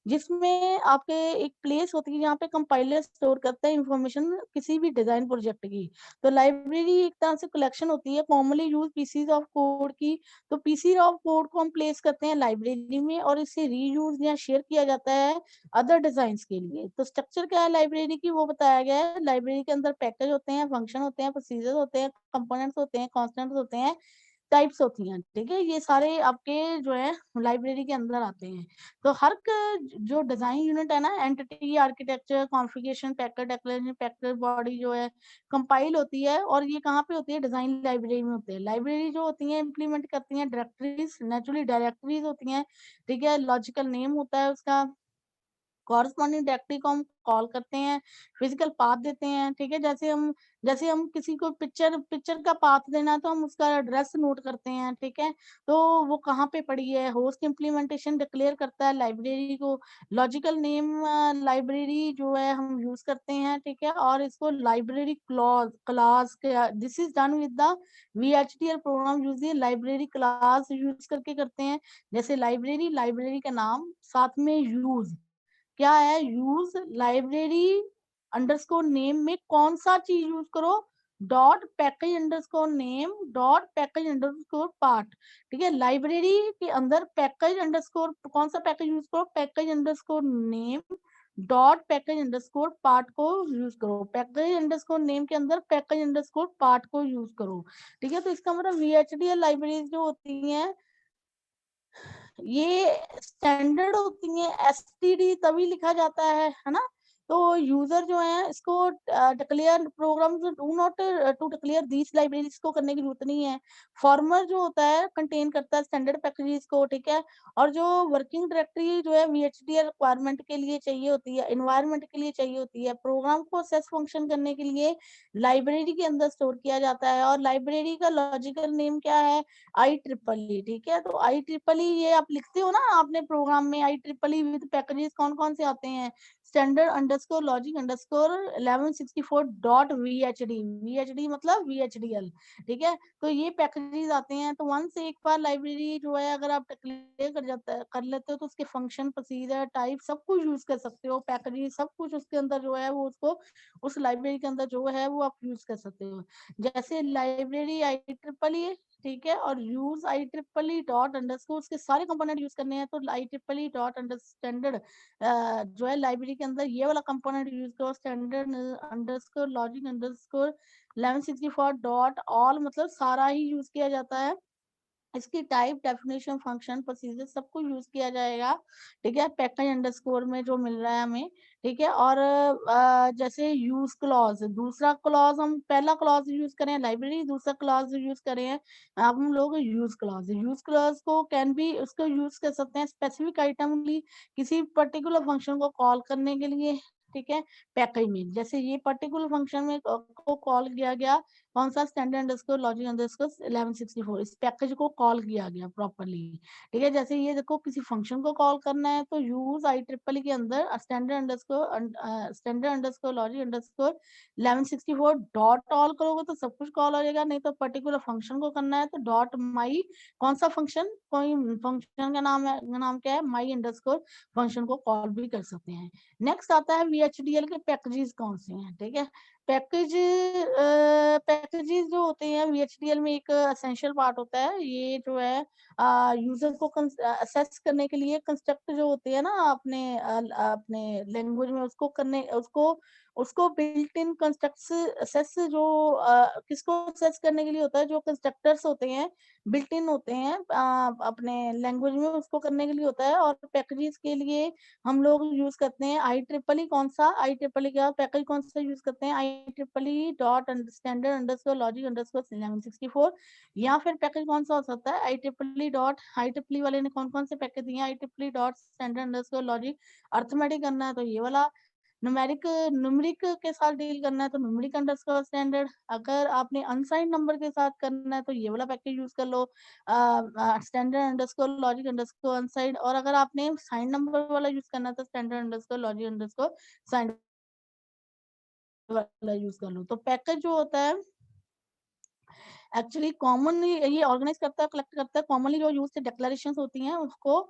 जिसमें आपके एक प्लेस होती है जहाँ पे कंपाइलर स्टोर करता है इंफॉर्मेशन किसी भी डिजाइन प्रोजेक्ट की। तो लाइब्रेरी एक तरह से कलेक्शन होती है commonly use PCs of code की। तो पीसी ऑफ कोड को हम प्लेस करते हैं लाइब्रेरी में और इसे रीयूज या शेयर किया जाता है अदर डिजाइन्स के लिए। तो स्ट्रक्चर क्या है लाइब्रेरी की वो बताया गया है। लाइब्रेरी के अंदर पैकेज होते हैं, फंक्शन होते हैं, प्रोसीजर होते हैं, कंपोनेंट्स होते हैं, कॉन्स्टेंट्स होते हैं, टाइप्स होती हैं, ठीक है। ये सारे आपके जो है लाइब्रेरी के अंदर आते हैं। तो हर जो डिजाइन यूनिट है ना, entity, architecture, configuration, packet declaration, packet body जो है कंपाइल होती है और ये कहाँ पे होती है, डिजाइन लाइब्रेरी में होती है। लाइब्रेरी जो होती है इंप्लीमेंट करती हैं डायरेक्टरीज, नेचुरली डायरेक्टरीज होती हैं, ठीक है। लॉजिकल नेम होता है उसका, कॉरस्पॉन्डिंग डायरेक्टरी को हम कॉल करते हैं, फिजिकल पाथ देते हैं, ठीक है। जैसे हम किसी को पिक्चर का पाथ देना है तो हम उसका एड्रेस नोट करते हैं, ठीक है। तो वो कहाँ पे पड़ी है, होस्ट इम्प्लीमेंटेशन डिक्लेयर करता है लाइब्रेरी को। लॉजिकल नेम लाइब्रेरी जो है हम यूज करते हैं, ठीक है। और इसको library class this is done with the VHDL program use library class use करके करते हैं। जैसे लाइब्रेरी का नाम, साथ में यूज क्या है, यूज लाइब्रेरी अंडरस्कोर नेम में कौन सा चीज यूज करो, dot package underscore name dot package underscore part, ठीक है। लाइब्रेरी के अंदर पैकेज अंडरस्कोर कौन सा पैकेज यूज करो, package underscore name dot package underscore part को यूज करो, पैकेज अंडरस्कोर नेम के अंदर पैकेज अंडरस्कोर पार्ट को यूज करो, ठीक है। तो इसका मतलब VHDL लाइब्रेरीज जो होती हैं ये स्टैंडर्ड होती है, एसटीडी तभी लिखा जाता है ना। तो यूजर जो है इसको declare program do not to declare these libraries को करने की जरूरत नहीं है। फॉर्मर जो होता है कंटेन करता है स्टैंडर्ड पैकेजेस को, ठीक है। और जो वर्किंग डायरेक्टरी जो है VHDL रिक्वायरमेंट के लिए चाहिए होती है, एनवायरनमेंट के लिए चाहिए होती है, प्रोग्राम को असेस फंक्शन करने के लिए लाइब्रेरी के अंदर स्टोर किया जाता है। और लाइब्रेरी का लॉजिकल नेम क्या है, IEEE, ठीक है। तो IEEE ये आप लिखते हो ना आपने प्रोग्राम में, IEEE विद पैकेजेस कौन कौन से आते हैं, standard underscore logic underscore 1164 dot VHD मतलब VHDL, ठीक है। तो ये पैकेजेस आते हैं। तो वन से एक बार लाइब्रेरी जो है अगर आप डिक्लेयर कर लेते हो तो उसके फंक्शन, प्रोसीजर, टाइप सब कुछ यूज कर सकते हो, पैकेजेस सब कुछ उसके अंदर जो है वो उसको उस लाइब्रेरी के अंदर जो है वो आप यूज कर सकते हो। जैसे लाइब्रेरी IEEE, ठीक है, और यूज IEEE डॉट अंडरस्कोर, उसके सारे कंपोनेंट यूज करने हैं तो IEEE डॉट अंडरस्टैंडर्ड जो है लाइब्रेरी के अंदर ये वाला कंपोनेंट यूज करो, standard underscore logic underscore 1164 dot all, मतलब सारा ही यूज किया जाता है। इसकी टाइप, डेफिनेशन, फंक्शन, प्रोसीजर सब कुछ यूज किया जाएगा, ठीक है। पैकेज अंडरस्कोर में जो मिल रहा है हमें, ठीक है। और जैसे यूज क्लॉज, दूसरा क्लॉज, हम पहला क्लॉज यूज करें लाइब्रेरी, दूसरा क्लॉज यूज करें अब हम लोग यूज क्लॉज को कैन भी उसको यूज कर सकते हैं स्पेसिफिक आइटम किसी पर्टिकुलर फंक्शन को कॉल करने के लिए, ठीक है। पैकेज में जैसे ये पर्टिकुलर फंक्शन में को कॉल किया गया, कौन सा, स्टैंडर्ड अंडरस्कोर लॉजिक अंडरस्कोर 1164, इस पैकेज को कॉल किया गया प्रॉपर्ली, ठीक है। जैसे ये देखो किसी फंक्शन को कॉल करना है तो यूज IEEE के अंदर standard underscore logic underscore 1164 dot all करोगे तो सब कुछ कॉल हो जाएगा, नहीं तो पर्टिकुलर फंक्शन को करना है तो डॉट माई, कौन सा फंक्शन, कोई फंक्शन का नाम क्या है, माई अंडरस्कोर फंक्शन को कॉल भी कर सकते हैं। नेक्स्ट आता है VHDL के पैकेजेस कौन से हैं, ठीक है। पैकेज पैकेजेस जो होते हैं VHDL में एक एसेंशियल पार्ट होता है। ये जो है यूजर को असेस करने के लिए कंस्ट्रक्ट जो होते हैं ना अपने लैंग्वेज में उसको करने उसको बिल्ट इन कंस्ट्रक्ट्स असेस जो किसको असेस करने के लिए होता है, जो कंस्ट्रक्टर्स होते हैं बिल्ट इन होते हैं अपने लैंग्वेज में उसको करने के लिए होता है। और पैकेजेस के लिए हम लोग यूज करते हैं IEEE। कौन सा IEEE का पैकेज कौन सा यूज करते हैं? IEEE dot standard underscore logic underscore 1164। या फिर पैकेज कौन सा हो सकता है? IEEE वाले ने कौन कौन से पैकेज दिए हैं? IEEE dot standard underscore logic. Arithmetic करना है तो ये वाला। न्यूमेरिक के साथ डील करना है तो न्यूमेरिक अंडरस्कोर स्टैंडर्ड। अगर आपने अनसाइंड नंबर के साथ करना है तो ये वाला पैकेज यूज कर लो, standard underscore logic underscore unsigned. और अगर आपने साइंड नंबर वाला यूज करना है तो standard underscore logic underscore signed वाला यूज कर लो। तो पैकेज जो होता है एक्चुअली कॉमनली ये ऑर्गेनाइज करता है, कलेक्ट करता है। कॉमनली जो यूज डिक्लेरेशंस होती हैं उसको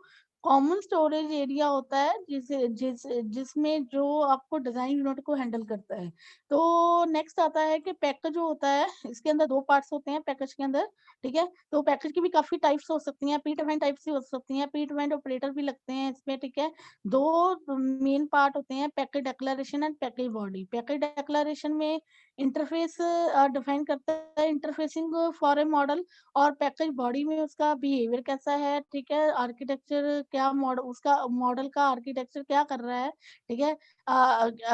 कॉमन स्टोरेज एरिया होता है जिसमें जो आपको डिजाइन यूनिट को हैंडल करता है। तो नेक्स्ट आता है कि पैकेज जो होता है इसके अंदर दो पार्ट्स होते हैं पैकेज के अंदर, ठीक है। तो पैकेज की भी काफी टाइप्स हो सकती हैं, प्री डिफाइंड टाइप्स भी हो सकती हैं, प्री डिफाइंड ऑपरेटर भी लगते हैं इसमें, ठीक है। दो मेन पार्ट होते हैं, package declaration and package body. Package declaration में इंटरफेस डिफाइन करता है, इंटरफेसिंग फॉर ए मॉडल। और पैकेज बॉडी में उसका बिहेवियर कैसा है, ठीक है, आर्किटेक्चर क्या मॉडल, उसका मॉडल का आर्किटेक्चर क्या कर रहा है, ठीक है।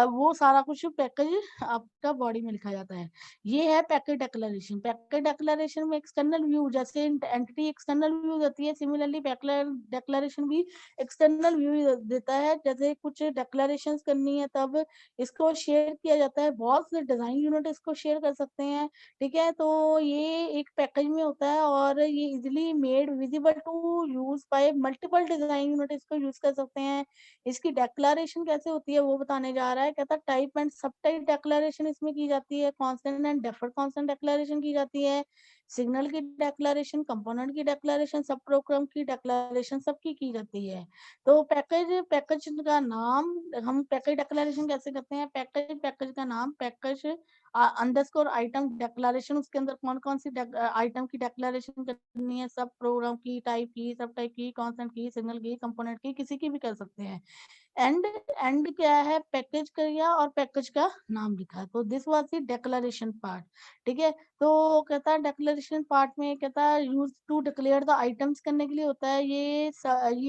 वो सारा कुछ पैकेज आपका बॉडी में लिखा जाता है। ये है पैकेज डिक्लेरेशन। पैकेज डिक्लेरेशन में एक्सटर्नल व्यू, जैसे एंटिटी एक्सटर्नल व्यू देती है, सिमिलरली पैकेज डिक्लेरेशन भी एक्सटर्नल व्यू देता है। जैसे कुछ डिक्लेरेशंस करनी है तब इसको शेयर किया जाता है, बहुत से डिजाइन यूनिट इसको शेयर कर सकते हैं, ठीक है। तो ये एक पैकेज में होता है और ये easily made visible to use by multiple design unit इसको यूज कर सकते हैं। इसकी डिक्लेरेशन कैसे होती है वो बताने जा रहा है। कहता है टाइप एंड सब टाइप डिक्लेरेशन इसमें की जाती है, constant and deferred constant declaration की जाती है, सिग्नल की डिक्लेरेशन, कंपोनेंट की डिक्लेरेशन, सब प्रोग्राम की डिक्लेरेशन सबकी की जाती है। तो पैकेज का नाम हम पैकेज डिक्लेरेशन कैसे करते हैं? पैकेज का नाम पैकेज अंडरस्कोर आइटम डिक्लेरेशन, उसके अंदर कौन कौन सी आइटम की डिक्लेरेशन करनी है, सब प्रोग्राम की, टाइप की, सब टाइप की, कांस्टेंट की, सिग्नल की, कंपोनेंट की, किसी की भी कर सकते हैं। एंड एंड क्या है? पैकेज का और पैकेज का नाम लिखा है। तो this was the declaration part, ठीक है। तो कहता है डिक्लेरेशन पार्ट में कहता है use to declare the items करने के लिए होता है। ये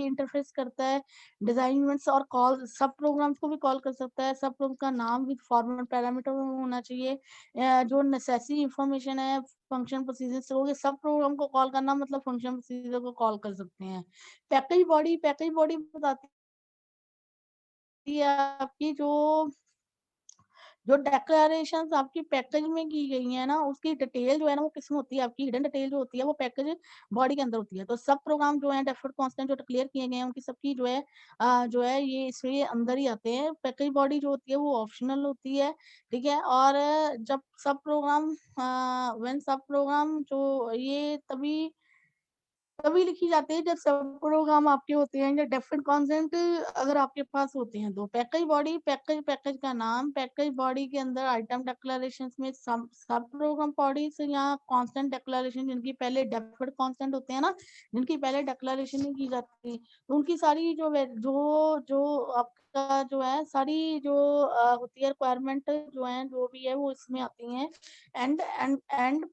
इंटरफेस करता है डिजाइन यूनिट्स और कॉल सब प्रोग्राम्स को भी कॉल कर सकता है। सब प्रोग्राम का नाम विद फॉर्मेट पैरामीटर होना चाहिए। जो नेसेसरी इंफॉर्मेशन है फंक्शन प्रोसीजर से होगी, सब प्रोग्राम को कॉल करना मतलब फंक्शन प्रोसीजर को कॉल कर सकते हैं। पैकेज बॉडी बताती है आपकी जो जो डिक्लेरेशंस आपकी पैकेज में की गई है ना, उसकी डिटेल जो है ना वो किसमें होती है? आपकी हिडन डिटेल जो होती है वो पैकेज बॉडी के अंदर होती है। तो सब प्रोग्राम जो है डेफर्ड कांस्टेंट जो डिक्लेयर किए गए हैं उनकी सबकी जो है ये इसके अंदर ही आते हैं। पैकेज बॉडी जो होती है वो ऑप्शनल होती है, ठीक है। और जब सब प्रोग्राम व्हेन सब प्रोग्राम जो ये तभी लिखी जाती है जब सब प्रोग्राम आपके होते हैं या डेफिनेट कॉन्सेंट अगर आपके पास होते हैं। तो पैकेज बॉडी पैकेज का नाम, पैकेज बॉडी के अंदर आइटम डिक्लेरेशंस में सब प्रोग्राम बॉडी से या कांस्टेंट डिक्लेरेशन जिनकी पहले डेफिनेट कांस्टेंट होते हैं ना, जिनकी पहले डिक्लेरेशन नहीं की जाती, तो उनकी सारी जो आपका जो है सारी जो होती है रिक्वायरमेंट जो है जो भी है वो इसमें आती हैं। एंड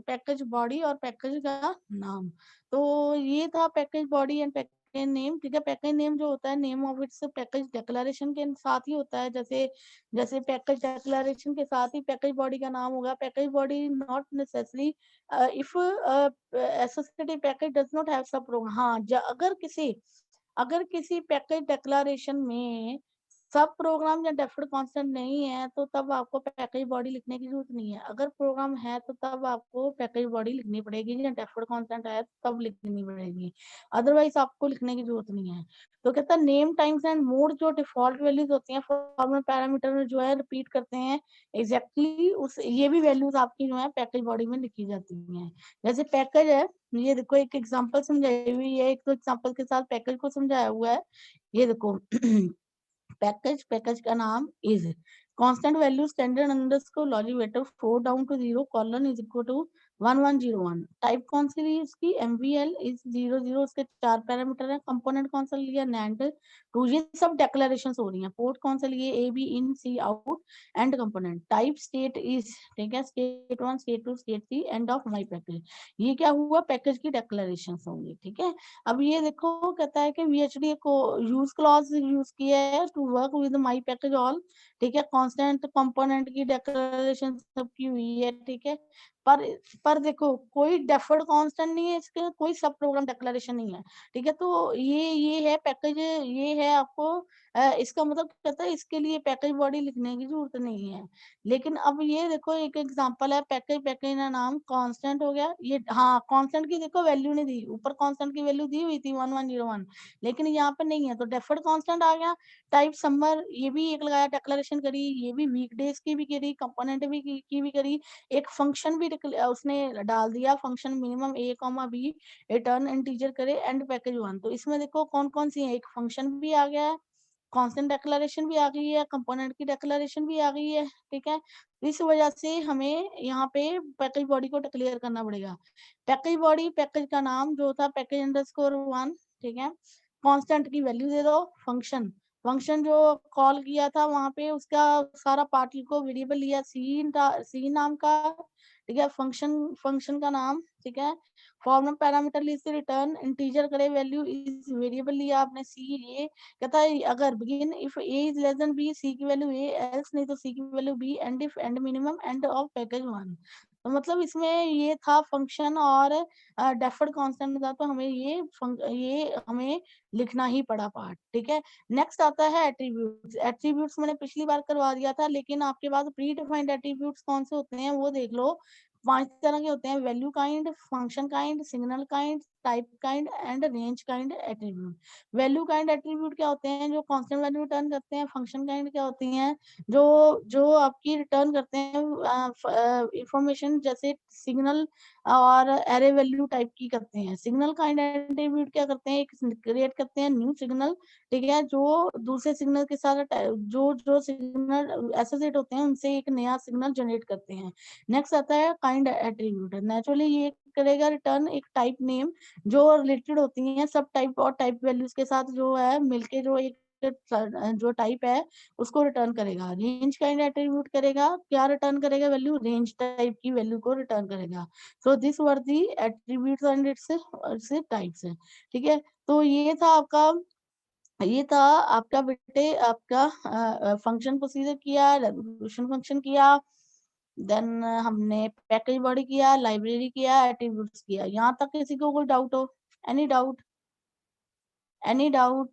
पैकेज बॉडी और पैकेज का नाम। तो ये था package body and package name, ठीक है। पैकेज नेम जो होता है name of its package declaration के साथ ही होता है। जैसे जैसे पैकेज डिक्लेरेशन के साथ ही पैकेज बॉडी का नाम होगा। Package body not necessary if associated package does not have सब प्रोग्राम। हाँ, अगर किसी पैकेज डिक्लेरेशन में सब प्रोग्राम या डेफर्ड कांस्टेंट नहीं है तो तब आपको पैकेज बॉडी लिखने की जरूरत नहीं है। अगर प्रोग्राम है तो तब आपको पैकेज बॉडी लिखनी पड़ेगी, या डेफर्ड कांस्टेंट है तो तब लिखनी पड़ेगी, अदरवाइज आपको लिखने की जरूरत नहीं है। तो कहता है नेम टाइम्स एंड मोड जो डिफॉल्ट वैल्यूज होती हैं फॉर्मल पैरामीटर में जो है रिपीट करते हैं एग्जैक्टली उस ये भी वैल्यूज आपकी जो है पैकेज बॉडी में लिखी जाती हैं। जैसे पैकेज है, ये देखो एक एग्जांपल समझाई हुई है, एक तो एग्जांपल के साथ पैकेज को समझाया हुआ है। ये देखो पैकेज का नाम is, constant value standard underscore logic vector 4 down to 0 colon is equal to 1101। Type कौन सी ली इसकी, MVL इज 00, उसके 4 पैरामीटर है। कंपोनेंट कौन सा लिया, NAND 2। ये सब डेक्लेरेशन हो रही हैं। पोर्ट कौन सा लिए, AB in C out and component. Type state is, ठीक है, state 1 state 2 state 3 end of my package. ये क्या हुआ, पैकेज की डेक्लेरेशन होंगी, ठीक है। अब ये देखो कहता है कि VHD को यूज क्लॉज यूज किया है to work with my package all, ठीक है। कांस्टेंट कंपोनेंट की डेक्लेरेशन सबकी हुई है, ठीक है। पर पर देखो कोई डेफर्ड कांस्टेंट नहीं है, इसके कोई सब प्रोग्राम डेक्लेरेशन नहीं है, ठीक है। तो ये है पैकेज, ये है आपको इसका मतलब कहता है इसके लिए पैकेज बॉडी लिखने की जरूरत नहीं है। लेकिन अब ये देखो एक एग्जांपल है, पैकेज पैकेज का नाम कांस्टेंट हो गया ये। हाँ, कांस्टेंट की देखो वैल्यू नहीं दी, ऊपर कांस्टेंट की वैल्यू दी हुई थी 1101, लेकिन यहाँ पे नहीं है, तो डेफर्ड कांस्टेंट आ गया। टाइप समर ये भी एक लगाया, डेक्लेरेशन करी, ये भी वीकडेज की भी करी, कंपोनेंट भी की भी करी। एक फंक्शन भी उसने डाल दिया, function minimum A, B return integer करे एंड पैकेज 1। तो इसमें देखो कौन कौन सी है, एक फंक्शन भी आ गया है, कांस्टेंट डेक्लेरेशन भी आ गई है, कंपोनेंट की डेक्लेरेशन भी आ गई है, ठीक है। इस वजह से हमें यहाँ पे पैकेज बॉडी को डिक्लेयर करना पड़ेगा। पैकेज बॉडी, पैकेज का नाम जो था पैकेज अंडरस्कोर 1, ठीक है। कांस्टेंट की वैल्यू दे दो, फंक्शन फंक्शन जो कॉल किया था वहां पे उसका सारा पार्ट को वेरिएबल लिया, सी नाम का, ठीक है। फंक्शन फंक्शन का नाम, ठीक है। Form parameter list return integer करे वैल्यू इस वेरिएबल लिया आपने सी। ये कहता है अगर begin if A is less then B, C की वैल्यू ए, एल्स नहीं तो सी की value B, end if end minimum end of package 1। तो मतलब इसमें ये था फंक्शन और डेफर्ड कांस्टेंट था, तो हमें ये हमें लिखना ही पड़ा पार्ट, ठीक है। नेक्स्ट आता है एट्रीब्यूट्स। एट्रीब्यूट्स मैंने पिछली बार करवा दिया था, लेकिन आपके पास प्री डिफाइंड एट्रीब्यूट्स कौन से होते हैं वो देख लो। 5 तरह के होते हैं, value kind, function kind, signal kind, type kind and range kind attribute. Value kind attribute क्या होते हैं, जो कांस्टेंट वैल्यू रिटर्न करते हैं। फंक्शन काइंड क्या होती हैं, जो जो आपकी रिटर्न करते हैं इंफॉर्मेशन, जैसे सिग्नल और एरे वैल्यू टाइप की करते हैं। सिग्नल काइंड एट्रीब्यूट क्या करते हैं, एक क्रिएट करते हैं न्यू सिग्नल, ठीक है, जो दूसरे सिग्नल के साथ जो जो सिग्नल एसोसिएट होते हैं उनसे एक नया सिग्नल जनरेट करते हैं। नेक्स्ट आता है काइंड एट्रीब्यूट। नेचुरली ये करेगा रिटर्न एक टाइप नेम जो रिलेटेड होती हैं सब टाइप और टाइप वैल्यूज के साथ, जो है मिलके जो एक जो टाइप है उसको रिटर्न करेगा। रेंज काइंड एट्रीब्यूट करेगा, क्या रिटर्न करेगा वैल्यू, रेंज टाइप की वैल्यू को रिटर्न करेगा। So this were the attributes and its types है, ठीक है। तो ये था आपका बेटे आपका फंक्शन प्रोसीजर किया, रेजोल्यूशन फंक्शन किया, देन हमने पैकेज बॉडी किया, लाइब्रेरी किया, एट्रीब्यूट्स किया। यहाँ तक किसी को कोई डाउट हो, any doubt, any doubt,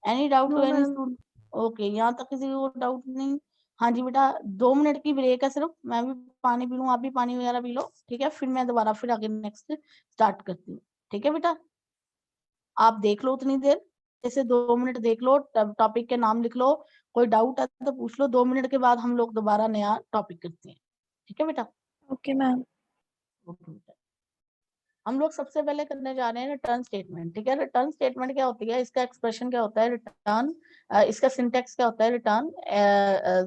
any doubt to no any ma'am. Student? Okay, यहाँ तक किसी को डाउट नहीं। हाँ जी बेटा, 2 मिनट की ब्रेक है सिर्फ, मैं भी पानी पी लूँ, आप भी पानी वगैरह पी लो, ठीक है। फिर मैं दोबारा फिर आगे नेक्स्ट स्टार्ट करती हूँ, ठीक है बेटा। आप देख लो उतनी देर, जैसे 2 मिनट देख लो, टॉपिक के नाम लिख लो, कोई डाउट है तो पूछ लो। 2 मिनट के बाद हम लोग दोबारा नया टॉपिक करते हैं, ठीक है बेटा। Okay ma'am. ओके बेटा, हम लोग सबसे पहले करने जा रहे हैं रिटर्न स्टेटमेंट, ठीक है। रिटर्न स्टेटमेंट क्या होती है, इसका एक्सप्रेशन क्या होता है, रिटर्न, इसका सिंटेक्स क्या होता है, रिटर्न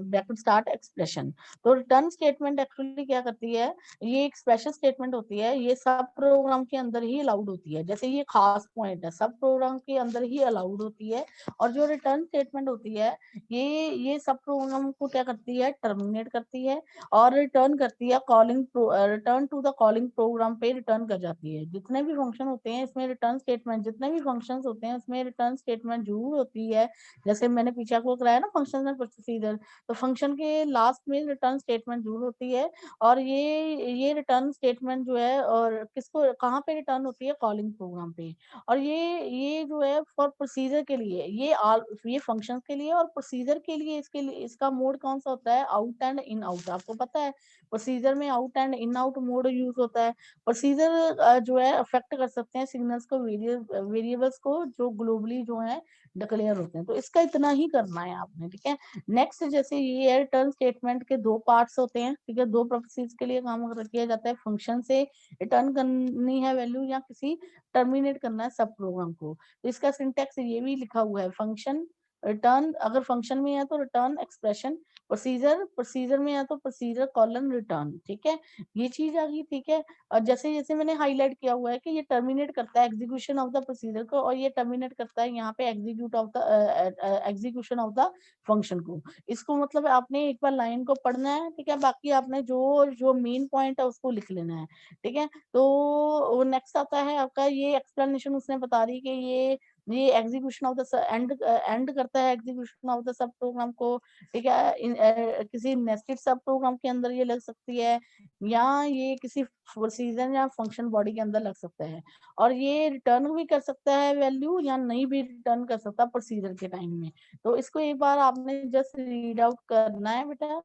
ब्रैकेट स्टार्ट एक्सप्रेशन। तो रिटर्न स्टेटमेंट एक्चुअली क्या करती है, ये एक स्पेशल स्टेटमेंट होती है, ये सब प्रोग्राम के अंदर ही अलाउड होती है। जैसे ये खास पॉइंट है, सब प्रोग्राम के अंदर ही अलाउड होती है। और जो रिटर्न स्टेटमेंट होती है ये सब प्रोग्राम को क्या करती है, टर्मिनेट करती है और रिटर्न करती है calling, return to the calling program पे रिटर्न कर जाती है। जितने भी फंक्शन होते हैं इसमें रिटर्न स्टेटमेंट, जितने भी फंक्शंस होते हैं उसमें रिटर्न स्टेटमेंट जरूर होती है। जैसे मैंने पीछे आपको कराया ना फंक्शन एंड प्रोसीजर, तो फंक्शन के लास्ट में रिटर्न स्टेटमेंट जरूर होती है। और ये रिटर्न स्टेटमेंट जो है और किसको कहाँ पे रिटर्न होती है, कॉलिंग प्रोग्राम पे। और ये जो है फॉर प्रोसीजर के लिए, ये फंक्शन के लिए और प्रोसीजर के लिए, इसके लिए इसका मोड कौन सा होता है, आउट एंड इन आउट, आपको पता है। प्रोसीजर में out and in out mode use होता है। प्रोसीजर जो है अफेक्ट कर सकते हैं सिग्नल्स को, वेरिएबल्स को जो ग्लोबली जो है डिक्लेयर होते हैं। तो इसका इतना ही करना है आपने, ठीक है। नेक्स्ट जैसे ये रिटर्न स्टेटमेंट के 2 पार्ट्स होते हैं, ठीक है। 2 पर्पसेस के लिए काम किया जाता है, फंक्शन से रिटर्न करनी है वैल्यू या किसी टर्मिनेट करना है सब प्रोग्राम को। तो इसका सिंटेक्स ये भी लिखा हुआ है, फंक्शन रिटर्न, अगर फंक्शन में है तो रिटर्न एक्सप्रेशन, प्रोसीजर में है तो प्रोसीजर कॉलन रिटर्न, ठीक है, ये चीज आ गई, ठीक है। और जैसे जैसे मैंने हाईलाइट किया हुआ है कि ये टर्मिनेट करता है एग्जीक्यूशन ऑफ द प्रोसीजर को, और ये टर्मिनेट करता है यहाँ पे एग्जीक्यूशन ऑफ द फंक्शन को। इसको मतलब आपने एक बार लाइन को पढ़ना है, ठीक है, बाकी आपने जो जो मेन पॉइंट है उसको लिख लेना है, ठीक है। तो नेक्स्ट आता है आपका, ये एक्सप्लेनेशन उसने बता दी कि ये एग्जीक्यूशन ऑफ द एंड करता है execution of the sub program को, ठीक है। किसी नेस्टेड सब प्रोग्राम के अंदर ये लग सकती है, या ये किसी प्रोसीजर या फंक्शन बॉडी के अंदर लग सकता है, और ये रिटर्न भी कर सकता है वैल्यू, या नहीं भी रिटर्न कर सकता प्रोसीजर के टाइम में। तो इसको एक बार आपने जस्ट रीड आउट करना है बेटा,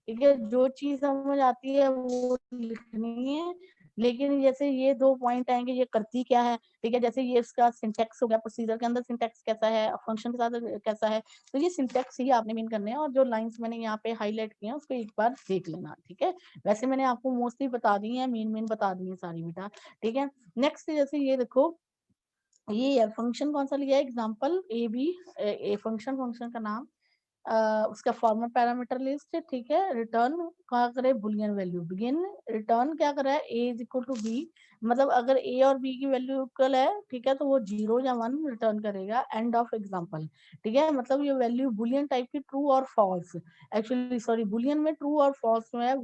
ठीक है, जो चीज समझ आती है वो लिखनी है। लेकिन जैसे ये 2 पॉइंट आएंगे, ये करती क्या है, ठीक है, जैसे ये इसका सिंटेक्स हो गया, प्रोसीजर के अंदर सिंटेक्स कैसा है, फंक्शन के साथ कैसा है, तो ये सिंटेक्स ही आपने मीन करने हैं, और जो लाइंस मैंने यहाँ पे हाईलाइट किए हैं उसको एक बार देख लेना, ठीक है। वैसे मैंने आपको मोस्टली बता दी है, मेन बता दी है सारी बेटा, ठीक है। नेक्स्ट जैसे ये देखो, ये फंक्शन कौन सा लिया है, एग्जाम्पल ए बी, फंक्शन का नाम, उसका फॉर्मल पैरामीटर लिस्ट, ठीक है। रिटर्न क्या करे, बुलियन वैल्यू बिगिन, रिटर्न क्या करे, ए इज इक्वल टू बी, मतलब अगर ए और बी की वैल्यू इक्वल है, ठीक है, तो वो 0 या 1 रिटर्न करेगा, एंड ऑफ एग्जांपल, ठीक है। मतलब ये वैल्यू बुलियन टाइप की, ट्रू और फॉल्स, एक्चुअली सॉरी, बुलियन में ट्रू और फॉल्स में है,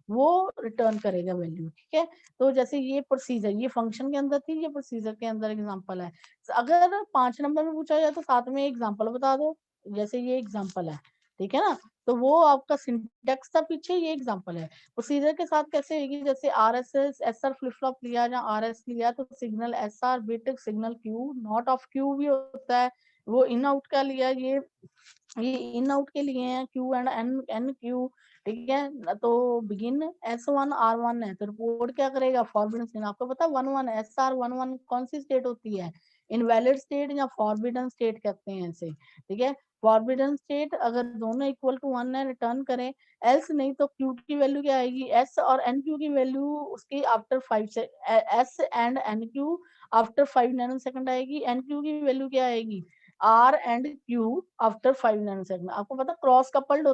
वो रिटर्न करेगा वैल्यू, ठीक है। तो जैसे ये प्रोसीजर, ये फंक्शन के अंदर थी, ये प्रोसीजर के अंदर एग्जांपल है। अगर 5 नंबर में पूछा जाए तो साथ में एग्जांपल बता दो, जैसे ये एग्जांपल है, ठीक है ना, तो वो आपका सिंटेक्स था पीछे, ये एग्जांपल है। प्रोसीजर के साथ कैसे होगी, जैसे R S S S R flip flop लिया या आर एस लिया, तो signal S R bit, signal Q, not of Q भी होता है, वो इन आउट का लिया, ये इन आउट के लिए हैं, Q and N N Q, ठीक है। तो begin S one R one है, तो रिपोर्ट क्या करेगा, फॉरबिडन स्टेट, आपको पता 1 1 एस आर 1 1 कौन सी स्टेट होती है, इनवैलिड स्टेट या फॉरबिडन स्टेट कहते हैं इसे, ठीक है। फॉरबिडन स्टेट अगर दोनों इक्वल टू 1 है रिटर्न करें, एल्स नहीं तो क्यू की वैल्यू क्या आएगी, एस और एन क्यू की वैल्यू उसकी आफ्टर 5 से, S and N Q after 5 nanosecond आएगी, एन क्यू की वैल्यू क्या आएगी, R and Q after 5 nanosecond. आपको पता क्रॉस कपल्ड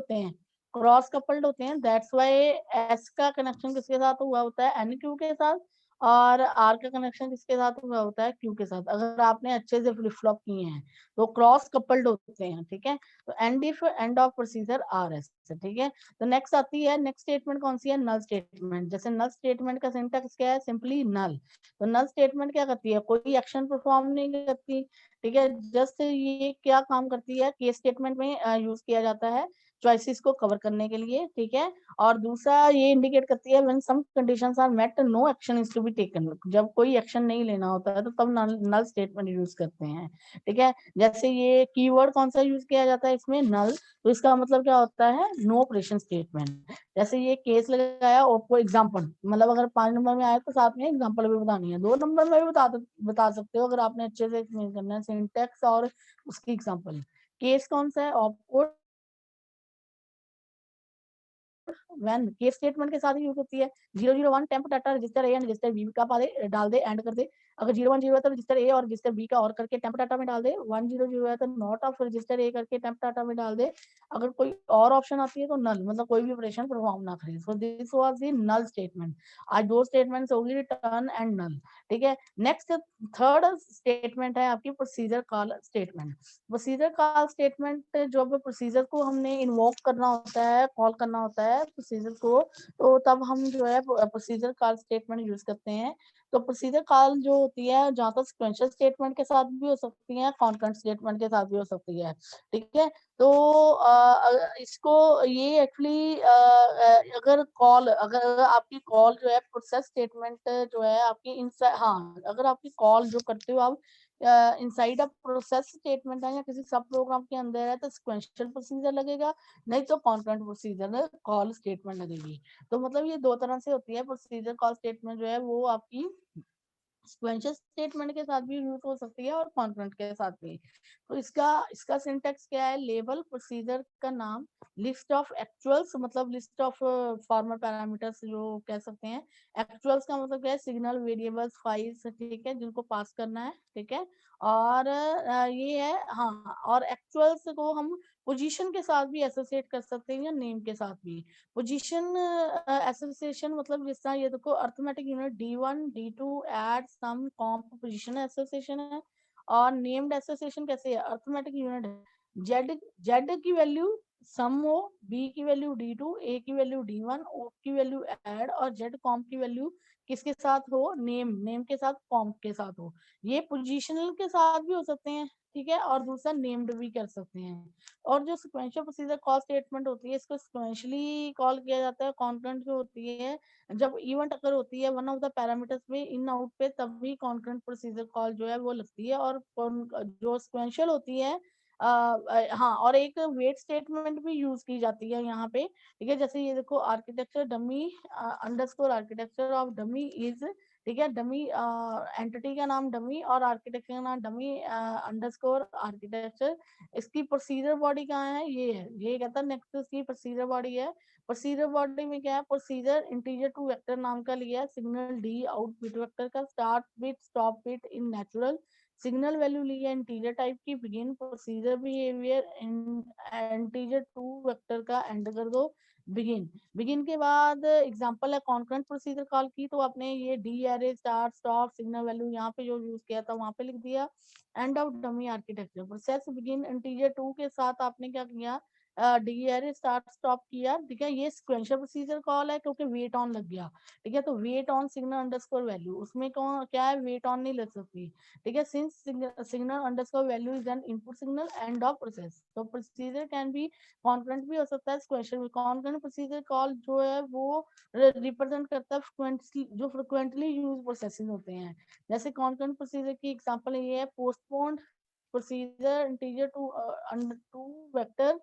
होते हैं, दैट्स व्हाई एस का कनेक्शन किसके साथ हुआ होता है, एन क्यू के साथ, और आर का कनेक्शन किसके साथ हुआ होता है, क्यू के साथ, अगर आपने अच्छे से फ्लिप फ्लॉप किए हैं तो क्रॉस कपल्ड होते हैं, ठीक है। तो and if end of procedure R S, ठीक है। तो नेक्स्ट आती है, नेक्स्ट स्टेटमेंट कौन सी है, नल स्टेटमेंट। जैसे नल स्टेटमेंट का सिंटैक्स क्या है, सिंपली नल। तो नल स्टेटमेंट क्या करती है, कोई एक्शन परफॉर्म नहीं करती, ठीक है, जस्ट ये क्या काम करती है, केस स्टेटमेंट में यूज किया जाता है चॉइसेस को कवर करने के लिए, ठीक है। और दूसरा ये इंडिकेट करती है when some conditions are met no action is to be taken, जब कोई एक्शन नहीं लेना होता है तो तब नल स्टेटमेंट यूज करते हैं, ठीक है। जैसे ये कीवर्ड कौन सा यूज किया जाता है इसमें, नल, तो इसका मतलब क्या होता है, नो ऑपरेशन स्टेटमेंट। जैसे ये केस लगाया और कोई एग्जांपल, मतलब अगर 5 नंबर में आए तो साथ में एग्जांपल भी बतानी है, 2 नंबर में भी बता सकते हो अगर आपने अच्छे से एक्सप्लेन करना है, सिंटेक्स और उसकी एग्जांपल। केस कौन सा है, ऑपकोड, व्हेन केस स्टेटमेंट के साथ यूज होती है। 0 0 1 temp data register A and register B का डाल दे, एंड कर दे। अगर 0 1 0 है तो रजिस्टर ए और रजिस्टर बी का और करके टेम्प डाटा में डाल दे। 1 0 0 है तो नॉट ऑफ रजिस्टर ए करके टेम्प डाटा में डाल दे। अगर कोई और ऑप्शन आती है तो नल, मतलब कोई भी ऑपरेशन परफॉर्म ना करे। So this was the null statement. आज 2 स्टेटमेंट्स होगी, रिटर्न एंड नल, ठीक है। नेक्स्ट थर्ड स्टेटमेंट है आपकी procedure call statement. Procedure call statement, जब प्रोसीजर को हमने इन्वोक करना होता है, कॉल करना होता है प्रोसीजर को, तो तब हम जो है प्रोसीजर कॉल स्टेटमेंट यूज करते हैं। तो प्रोसीजर कॉल जो होती है, जहाँ तक सिक्वेंशियल स्टेटमेंट के साथ भी हो सकती है, कॉन्करेंट स्टेटमेंट के साथ भी हो सकती है, ठीक है। तो इसको ये एक्चुअली अगर आपकी कॉल जो है प्रोसेस स्टेटमेंट जो है आपकी इनसाइड, हाँ, अगर आपकी कॉल जो करते हो आप इनसाइड अ प्रोसेस स्टेटमेंट है या किसी सब प्रोग्राम के अंदर है तो सिक्वेंशियल प्रोसीजर लगेगा, नहीं तो कॉन्करेंट प्रोसीजर कॉल स्टेटमेंट लगेगी। तो मतलब ये 2 तरह से होती है प्रोसीजर कॉल स्टेटमेंट जो है वो आपकी सिक्वेंशियल स्टेटमेंट के साथ भी यूज हो सकती है और कॉन्करेंट के साथ भी। तो इसका इसका सिंटेक्स क्या है, लेबल प्रोसीजर का नाम, लिस्ट ऑफ एक्चुअल्स मतलब लिस्ट ऑफ फॉर्मल पैरामीटर्स जो कह सकते हैं, एक्चुअल्स का मतलब क्या है, सिग्नल वेरिएबल्स फाइल्स, ठीक है, जिनको पास करना है, ठीक है। और ये है, हाँ, और एक्चुअल्स को हम पोजीशन के साथ भी एसोसिएट कर सकते हैं या नेम के साथ भी। पोजीशन एसोसिएशन मतलब जिस तरह ये देखो, arithmetic unit D1 D2 add sum comp position association है। और नेम्ड एसोसिएशन कैसे है, अर्थमेटिक यूनिट है, जेड जेड की वैल्यू सम हो, बी की वैल्यू D2, ए की वैल्यू D1, ओ की वैल्यू ऐड, और जेड कॉम्प की वैल्यू किसके साथ हो, नेम नेम के साथ, कॉम्प के साथ हो। ये पोजिशनल के साथ भी हो सकते हैं, ठीक है, और दूसरा नेम्ड भी कर सकते हैं। और जो सिक्वेंशियल प्रोसीजर कॉल स्टेटमेंट होती है, इसको सिक्वेंशली कॉल किया जाता है। कॉन्करेंट जो होती है, जब इवेंट अगर होती है वन ऑफ द पैरामीटर्स पे इन आउट पे, तब भी कॉन्करेंट प्रोसीजर कॉल जो है वो लगती है। और जो सिक्वेंशियल होती है, हाँ, और एक वेट स्टेटमेंट भी यूज की जाती है यहाँ पे, ठीक है। जैसे ये देखो, architecture dummy underscore architecture of dummy is, ठीक है, डमी एंटिटी का नाम डमी और आर्किटेक्चर का नाम डमी अंडरस्कोर आर्किटेक्चर। इसकी प्रोसीजर बॉडी कहाँ है, ये है, ये कहता है नेक्स्ट इसकी प्रोसीजर बॉडी है। प्रोसीजर बॉडी में क्या है, प्रोसीजर इंटीजर टू वेक्टर नाम का लिया है, signal D out bit vector का, start bit stop bit in natural, signal value ली है इंटीजर टाइप की, begin procedure behaviour integer to vector का, एंड कर दो बिगिन। बिगिन के बाद एग्जांपल है कॉन्करेंट प्रोसीजर कॉल की, तो आपने ये D array start stop signal value यहाँ पे जो यूज किया था वहां पे लिख दिया। End of dummy architecture process begin integer to के साथ आपने क्या किया, डी एरे स्टार्ट स्टॉप किया, ठीक है। ये सिक्वेंशियल प्रोसीजर कॉल है क्योंकि वेट ऑन लग गया, ठीक है। तो wait on signal underscore value, उसमें कौन क्या है, वेट ऑन नहीं लग सकती, ठीक है। Since signal underscore value is an input signal, end of process, तो प्रोसीजर कैन बी कॉन्करेंट भी हो सकता है, सिक्वेंशियल। कॉन्करेंट प्रोसीजर कॉल जो है वो रिप्रेजेंट करता है जो फ्रिक्वेंटली यूज प्रोसेसिंग होते हैं। जैसे कॉन्करेंट प्रोसीजर की एग्जांपल ये है, postponed procedure integer to vector,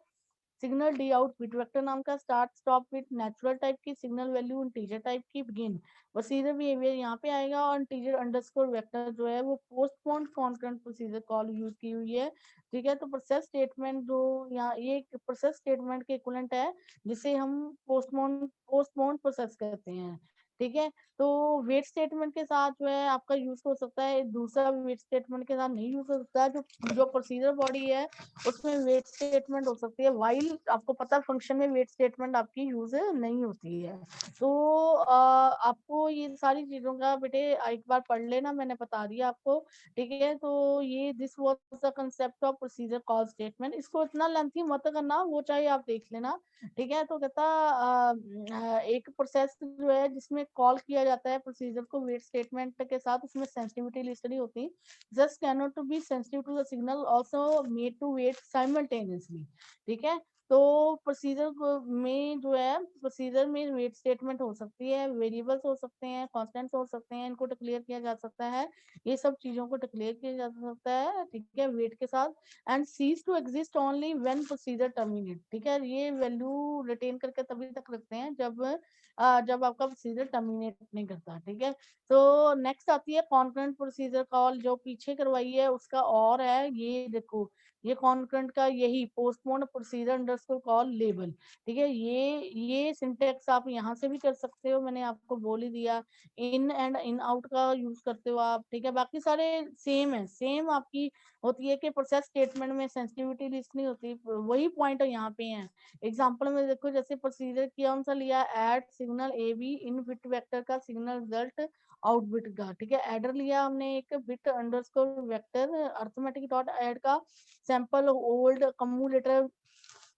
signal D out bit vector नाम का, start stop bit natural type की, सिग्नल वैल्यू इंटीजर टाइप की, बिगिन प्रोसीजर बिहेवियर यहाँ पे आएगा, और इंटीजर अंडरस्कोर वेक्टर जो है वो postponed concurrent procedure call use की हुई है, ठीक है। तो प्रोसेस स्टेटमेंट जो यहाँ ये प्रोसेस स्टेटमेंट के इक्विवेलेंट है, जिसे हम पोस्टपोन्ड प्रोसेस कहते हैं, ठीक है। तो वेट स्टेटमेंट के साथ जो है आपका यूज हो सकता है, दूसरा वेट स्टेटमेंट के साथ नहीं यूज हो सकता है। जो प्रोसीजर बॉडी है उसमें वेट स्टेटमेंट हो सकती है, वाइल आपको पता है फंक्शन में वेट स्टेटमेंट आपकी यूज नहीं होती है। तो आपको ये सारी चीजों का बेटे एक बार पढ़ लेना, मैंने बता दिया आपको, ठीक है। तो ये this was the concept of procedure call statement. इसको इतना लेंथी मत करना, वो चाहे आप देख लेना, ठीक है। तो कहता एक प्रोसेस जो है जिसमें कॉल किया जाता है प्रोसीजर को वेट स्टेटमेंट के साथ, उसमें सेंसिटिविटी लिस्ट नहीं होती, just cannot to be sensitive to the signal also made to wait simultaneously, ठीक है। तो प्रोसीजर में जो है, प्रोसीजर में वेट स्टेटमेंट हो सकती है, वेरिएबल्स हो सकते हैं, कॉन्स्टेंट्स हो सकते हैं, इनको डिक्लेयर किया जा सकता है, ये सब चीजों को डिक्लेयर किया जा सकता है, ठीक है, वेट के साथ। And cease to exist only when procedure terminate, ठीक है। ये वैल्यू रिटेन करके तभी तक रखते हैं जब आपका प्रोसीजर टर्मिनेट नहीं करता, ठीक है। तो नेक्स्ट आती है कॉन्करेंट प्रोसीजर कॉल, जो पीछे करवाई है उसका और है, ये देखो, ये कॉन्करेंट का यही postponed procedure underscore call label, ठीक है। ये सिंटेक्स आप यहाँ से भी कर सकते हो, मैंने आपको बोल ही दिया। इन एंड इन आउट का यूज करते हो आप, ठीक है। बाकी सारे सेम है, सेम आपकी होती है कि प्रोसेस स्टेटमेंट में सेंसिटिविटी लिस्ट नहीं होती, वही पॉइंट यहाँ पे है। एग्जाम्पल में देखो, जैसे प्रोसीजर कौन सा लिया, add signal A be in bit vector का सिग्नल रिजल्ट आउटबिट का, ठीक है। एडर लिया हमने एक bit underscore vector arithmetic dot add का, सैंपल ओल्ड कम्युलेटर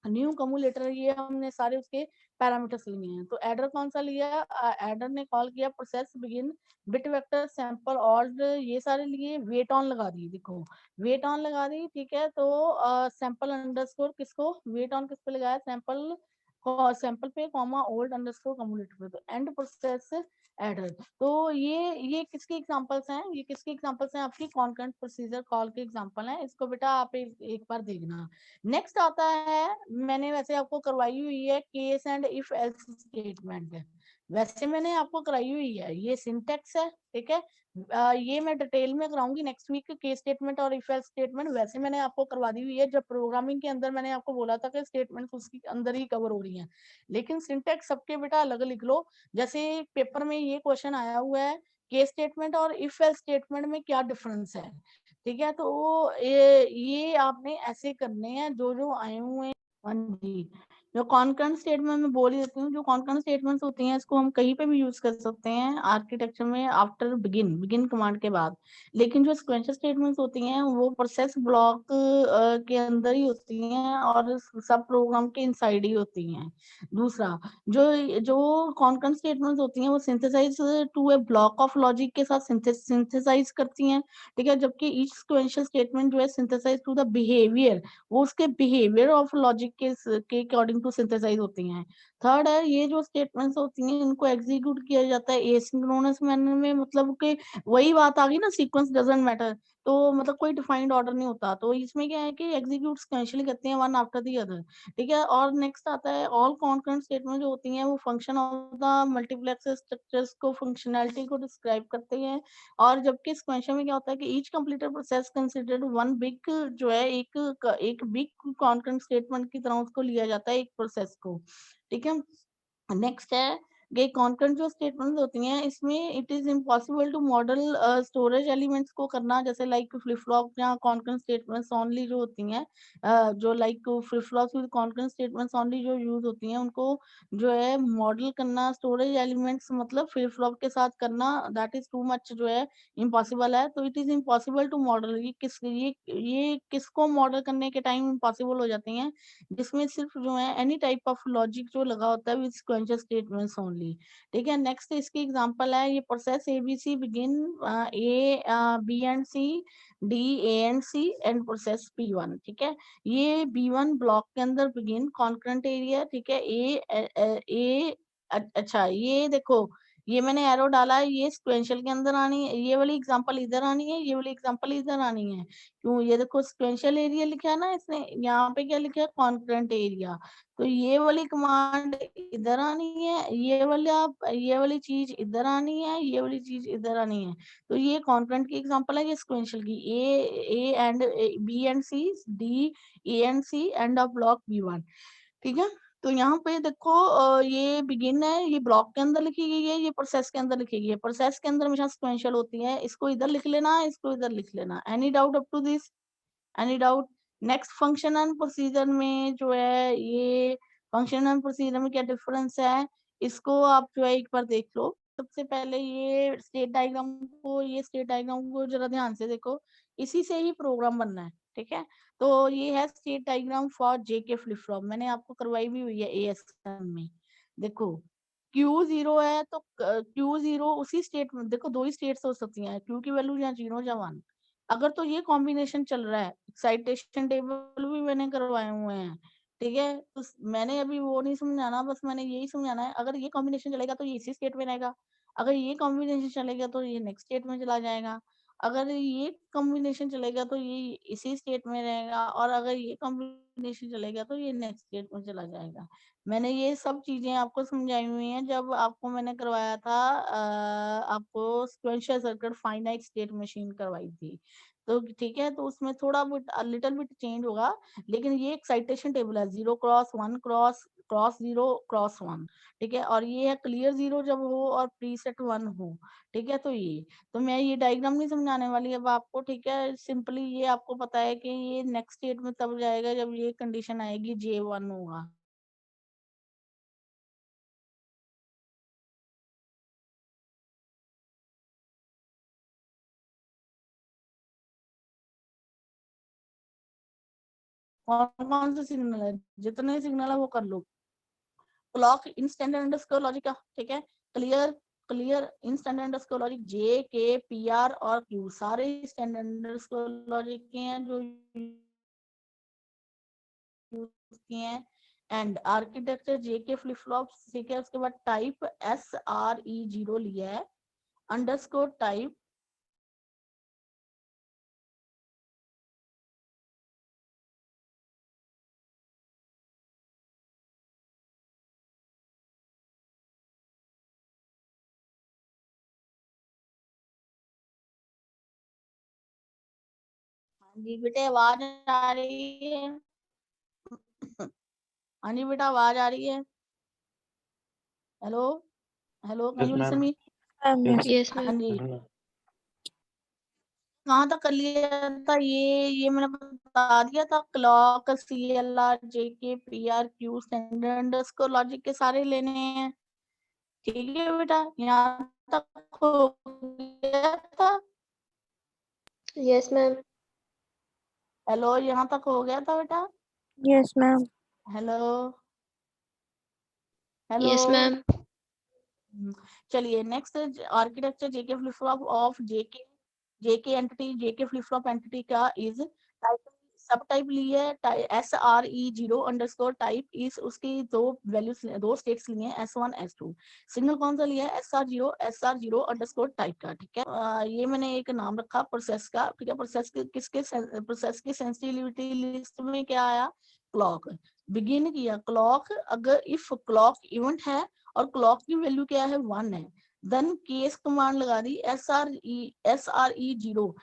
न्यू कम्युलेटर, ये हमने सारे उसके पैरामीटर्स लिए हैं। तो एडर कौन सा लिया, एडर ने कॉल किया process begin bit vector sample old, ये सारे लिए, वेट ऑन लगा दी, देखो वेट ऑन लगा दी, ठीक है। तो सैंपल अंडरस्कोर किसको वेट ऑन किस पे लगाया, सैंपल पे कॉमा ओल्ड अंडरस्कोर कम्युलेटर पे, तो एंड प्रोसेस एडर। तो ये किसके एग्जांपल्स हैं, ये किसके एग्जांपल्स हैं, आपकी कॉन्करेंट प्रोसीजर कॉल के एग्जांपल हैं। इसको बेटा आप एक बार देखना। नेक्स्ट आता है, मैंने वैसे आपको करवाई हुई है, case end if else statement, वैसे मैंने आपको कराई हुई है, ये सिंटेक्स है, ठीक है। ये मैं डिटेल में कराऊंगी नेक्स्ट वीक, केस स्टेटमेंट और इफ एल्स स्टेटमेंट वैसे मैंने आपको करवा दी हुई है। जब प्रोग्रामिंग के अंदर मैंने आपको बोला था कि स्टेटमेंट उसके अंदर ही कवर हो रही हैं, लेकिन सिंटेक्स सबके बेटा अलग लिख लो। जैसे पेपर में ये क्वेश्चन आया हुआ है, केस स्टेटमेंट और इफ एल्स स्टेटमेंट में क्या डिफरेंस है, ठीक है। तो ये आपने ऐसे करने हैं जो जो आए हुए हैं। हाँ जी, जो कॉन्करेंट स्टेटमेंट में बोल ही देती हूँ, जो कॉन्करेंट स्टेटमेंट्स होती हैं इसको हम कहीं पे भी यूज कर सकते हैं आर्किटेक्चर में, आफ्टर बिगिन कमांड के बाद। लेकिन जो सिक्वेंशियल स्टेटमेंट्स होती हैं वो प्रोसेस ब्लॉक के अंदर ही होती हैं और सब प्रोग्राम के इनसाइड ही होती हैं। दूसरा, जो जो कॉन्करेंट स्टेटमेंट्स होती हैं वो synthesise to a block of logic के साथ सिंथेसाइज करती हैं, ठीक है। जबकि ईच सिक्वेंशियल स्टेटमेंट जो है सिंथेसाइज टू द बिहेवियर, वो उसके बिहेवियर ऑफ लॉजिक के अकॉर्डिंग टू सिंथेसाइज होती हैं। थर्ड है, ये जो स्टेटमेंट्स होती हैं इनको एग्जीक्यूट किया जाता है एसिंक्रोनस मैनर में, मतलब कि वही बात आ गई ना, सीक्वेंस डजंट मैटर। तो मतलब कोई डिफाइंड ऑर्डर नहीं होता, तो इसमें क्या है कि एग्जीक्यूट सिक्वेंशियली करते हैं वन आफ्टर द अदर, ठीक है। और नेक्स्ट आता है ऑल कॉन्करेंट स्टेटमेंट जो होती हैं वो function of the multiplex structures को, फंक्शनैलिटी को डिस्क्राइब करते हैं। और जबकि सिक्वेंशियल में क्या होता है कि each completed process considered one big, जो है एक बिग कॉन्करेंट स्टेटमेंट की तरह उसको लिया जाता है एक प्रोसेस को, ठीक है। नेक्स्ट है ये कॉन्करेंट जो स्टेटमेंट्स होती हैं इसमें it is impossible to model storage elements को करना, जैसे लाइक फ्लिप फ्लॉप या कॉन्करेंट स्टेटमेंट्स ओनली जो होती हैं, जो like flip flops with concurrent statements only जो यूज होती हैं उनको जो है मॉडल करना स्टोरेज एलिमेंट्स मतलब फ्लिप फ्लॉप के साथ करना, दैट इज टू मच जो है इम्पॉसिबल है। तो it is impossible to model, ये किसको मॉडल करने के टाइम इम्पॉसिबल हो जाती हैं, जिसमें सिर्फ जो है एनी टाइप ऑफ लॉजिक जो लगा होता है विद सिक्वेंशियल स्टेटमेंट्स ओनली, ठीक है। नेक्स्ट इसकी एग्जांपल है ये process ABC begin A B and C D A and C end process P one, ठीक है। ये बी वन ब्लॉक के अंदर बिगिन कॉन्करेंट एरिया, ठीक है। ए अच्छा ये देखो, ये मैंने एरो डाला है, ये सिक्वेंशियल के अंदर आनी है, ये वाली एग्जांपल इधर आनी है, ये वाली एग्जांपल इधर आनी है। क्यों, ये देखो सिक्वेंशियल एरिया लिखा है ना इसने, यहाँ पे क्या लिखा है कॉन्करेंट एरिया, तो ये वाली कमांड इधर आनी है, ये वाली चीज इधर आनी है, ये वाली चीज इधर आनी है। तो ये कॉन्करेंट की एग्जांपल है, ये सिक्वेंशियल की A and B and C D A and C end of block B one, ठीक है। तो यहाँ पे देखो ये बिगिन है, ये ब्लॉक के अंदर लिखी गई है, ये प्रोसेस के अंदर लिखी गई है। प्रोसेस के अंदर हमेशा सिक्वेंशियल होती है, इसको इधर लिख लेना, इसको इधर लिख लेना। Any doubt up to this, any doubt? Next function and procedure में जो है ये फंक्शन एंड प्रोसीजर में क्या डिफरेंस है, इसको आप जो है एक बार देख लो। सबसे पहले ये स्टेट डायग्राम को जरा ध्यान से देखो, इसी से ही प्रोग्राम बनना है, ठीक है। तो ये है state diagram for JK flip flop, मैंने आपको करवाई भी हुई है एएसएम में। देखो Q0 है तो Q0 उसी स्टेट में, देखो दो ही स्टेट्स हो सकती हैं, Q की वैल्यू या 0 या 1। अगर तो ये कॉम्बिनेशन चल रहा है, एक्साइटेशन टेबल भी मैंने करवाए हुए हैं, ठीक है। तो मैंने अभी वो नहीं समझाना, बस मैंने यही समझाना है, अगर ये कॉम्बिनेशन चलेगा तो ये इसी स्टेट में रहेगा, अगर ये कॉम्बिनेशन चलेगा तो ये नेक्स्ट स्टेट में चला जाएगा, अगर ये कॉम्बिनेशन चलेगा तो ये इसी स्टेट में रहेगा, और अगर ये कॉम्बिनेशन चलेगा तो ये नेक्स्ट स्टेट में चला जाएगा। मैंने ये सब चीजें आपको समझाई हुई हैं जब आपको मैंने करवाया था आपको sequential circuit finite state machine करवाई थी, तो ठीक है। तो उसमें थोड़ा बिट लिटिल बिट चेंज होगा, लेकिन ये एक्साइटेशन टेबल है 0 क्रॉस 1 क्रॉस 0 क्रॉस 1, ठीक है। और ये है क्लियर 0 जब हो और प्रीसेट 1 हो, ठीक है। तो ये, तो मैं ये डायग्राम नहीं समझाने वाली अब आपको, ठीक है। सिंपली ये आपको पता है कि ये नेक्स्ट स्टेट में तब जाएगा जब ये कंडीशन आएगी J1 होगा। कौन कौन से सिग्नल है, जितने सिग्नल है वो कर लो। Clock in standard underscore logic का, ठीक है। Clear clear in standard underscore logic J K P R और क्यू सारे स्टैंडर्ड अंडरस्कोर लॉजिक के हैं जो यूज किए हैं। एंड आर्किटेक्चर जे के फ्लिप फ्लॉप, ठीक है। उसके बाद टाइप SRE0 लिया है, अंडरस्कोर टाइप जी बेटे आवाज आ रही है? हाँ जी बेटा आवाज आ रही है? Hello hello, can you listen me? Yes, हाँ ma'am. जी, कहाँ तक कर लिया था? ये मैंने बता दिया था। Clock, CLR, JK, PR, Q, standard underscore logic के सारे लेने हैं। ठीक है बेटा, यहाँ तक हो गया था? Yes, ma'am. हेलो, यहाँ तक हो गया था बेटा? Yes, ma'am. Hello hello. Yes, ma'am. चलिए next architecture JK flip flop of JK entity. JK flip flop entity का इज टाइप, सब टाइप ली है SRE0 अंडरस्कोर टाइप इज, उसकी दो वैल्यूज, दो स्टेट्स लिए हैं S1 S2। सिग्नल कौन सा लिया है? SR0 अंडरस्कोर टाइप का। ठीक है, ये मैंने एक नाम रखा प्रोसेस का। ठीक है, प्रोसेस के किसके प्रोसेस की सेंसिटिविटी लिस्ट में क्या आया? क्लॉक। बिगिन किया क्लॉक, अगर इफ क्लॉक इवेंट है और क्लॉक की वैल्यू क्या है? 1 है, देन केस कमांड लगा दी SRE0।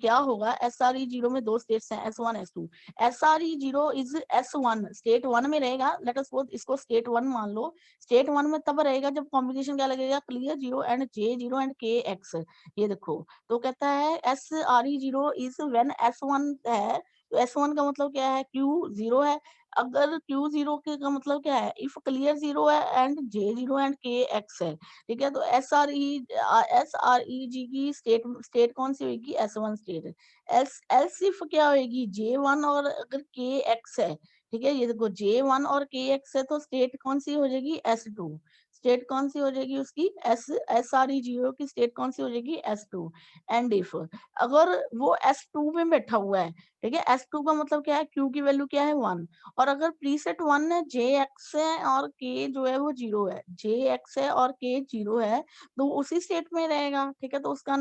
क्या होगा? SRE0 में दो स्टेट्स हैं S1 S2। SRE0 is S1 state 1 में रहेगा। लेट अस सपोज इसको स्टेट 1 मान लो। स्टेट 1 में तब रहेगा जब कॉम्बिनेशन क्या लगेगा? Clear 0 and J0 and KX। ये देखो, तो कहता है SRE0 इज व्हेन S1 है, तो S1 का मतलब क्या है? Q0 है। अगर Q0 के का मतलब क्या है? इफ क्लियर 0 है एंड J0 एंड KX है। ठीक है, तो SREG की स्टेट कौन सी होगी? S1 state. एल्स इफ क्या होगी? J1 और अगर KX है। ठीक है, ये देखो J1 और KX है तो स्टेट कौन सी हो जाएगी? S2। स्टेट कौन सी हो जाएगी उसकी? SRE0 की स्टेट कौन सी हो जाएगी? S2। एंड इफ अगर वो S2 में बैठा हुआ है, ठीक है, S2 का मतलब क्या है? Q की वैल्यू क्या है? 1। और अगर प्रीसेट 1 है, JX है और K जो है वो 0 है, JX है और K 0 है, तो उसी स्टेट में रहेगा। ठीक है, तो उसका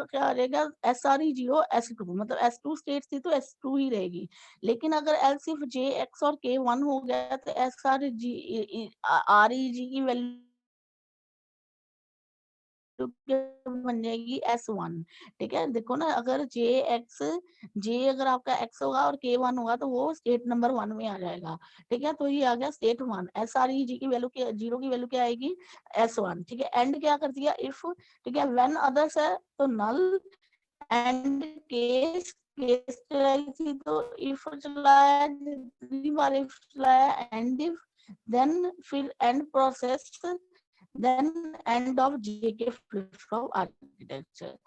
क्या रहेगा? SRE0 S2, मतलब S2 स्टेट थी तो S2 ही रहेगी। लेकिन अगर एल्स इफ JX और K 1 हो गया तो REG की वैल्यू बन जाएगी S1। ठीक है, देखो ना, अगर J अगर आपका X होगा और K1 होगा तो वो स्टेट नंबर 1 में आ जाएगा। ठीक है, तो ये आ गया स्टेट 1। SREG की वैल्यू क्या, 0 की वैल्यू क्या आएगी? S1। ठीक है, एंड क्या कर दिया? इफ। ठीक है, व्हेन अदर्स है तो नल, एंड केस केस चलाई थी तो इफ चलाया, जितनी बार इफ चलाया एंड इफ, देन फिर end process, then end of JK flip flop architecture.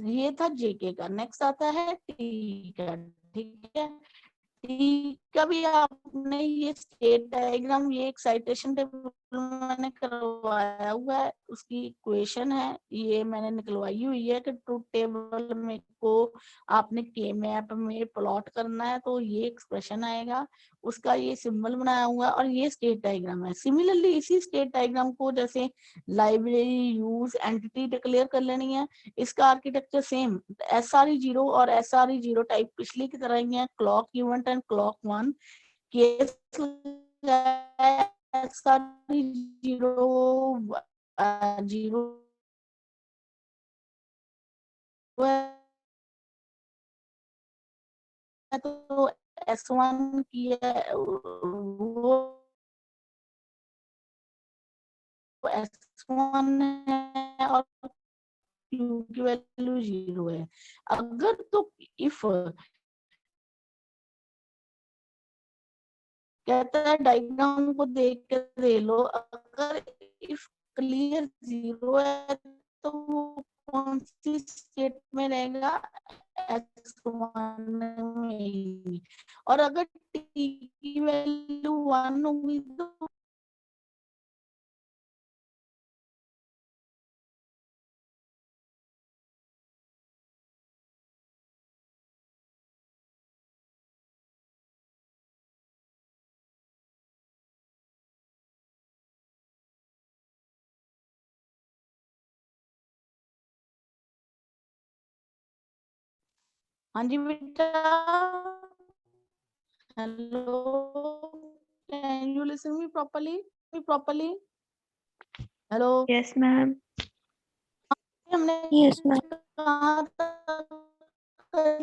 ये था जेके का। नेक्स्ट आता है टी का। ठीक है, टी का भी आपने ये स्टेट डायग्राम, ये एक्साइटेशन टेबल मैंने करवाया हुआ है, उसकी इक्वेशन है ये मैंने निकलवाई हुई है कि ट्रूथ टेबल में को आपने के मैप में प्लॉट करना है तो ये एक्सप्रेशन आएगा, उसका ये सिंबल बनाया हुआ है और ये स्टेट डायग्राम है। सिमिलरली इसी स्टेट डायग्राम को जैसे लाइब्रेरी यूज एंटिटी डिक्लेयर कर लेनी है, इसका आर्किटेक्चर सेम SRE0 और SRE0 टाइप पिछली की तरह ही है। Clock event and clock 1 case SRE0 0 तो S1 की है वो S1 है और Q की वैल्यू 0 है। अगर तो इफ कहता है डायग्राम को देख के दे लो, अगर इफ क्लियर 0 है तो वो कौन सी स्टेट में रहेगा? S1 में ही। और अगर T की वैल्यू 1 होगी तो हाँ जी बेटा, hello, can you listen me properly? Hello, Yes, ma'am. हमने Yes, ma'am. कहाँ तक कर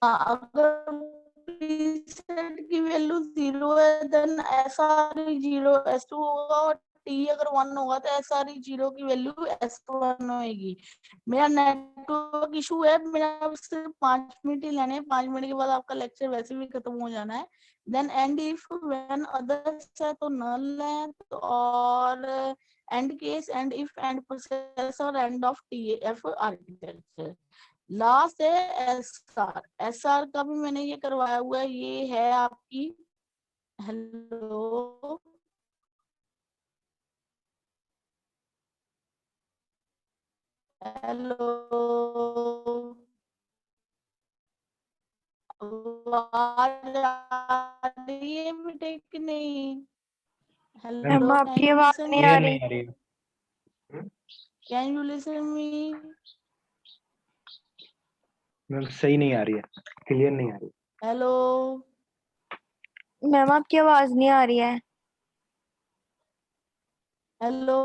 अगर सेट की वैल्यू 0 है देन SR 0 S2 होगा, और T अगर 1 होगा तो SR 0 की वैल्यू S1 होगी। मेरा नेटवर्क इशू है, मेरा सिर्फ 5 मिनट ही लेने हैं, 5 मिनट के बाद आपका लेक्चर वैसे भी खत्म हो जाना है। Then end if when others है तो नल है, तो और end case, end if, end process और end of TF architecture. Last है SR। SR का भी मैंने ये करवाया हुआ है, ये है आपकी, हेलो हेलो, आवाज आ रही है बेटे कि नहीं? मैम हेलो, आपकी आवाज नहीं आ रही। आ रही है। Can you listen me? Ma'am सही नहीं आ रही है, क्लियर नहीं आ रही। हेलो मैम आपकी आवाज नहीं आ रही है। हेलो,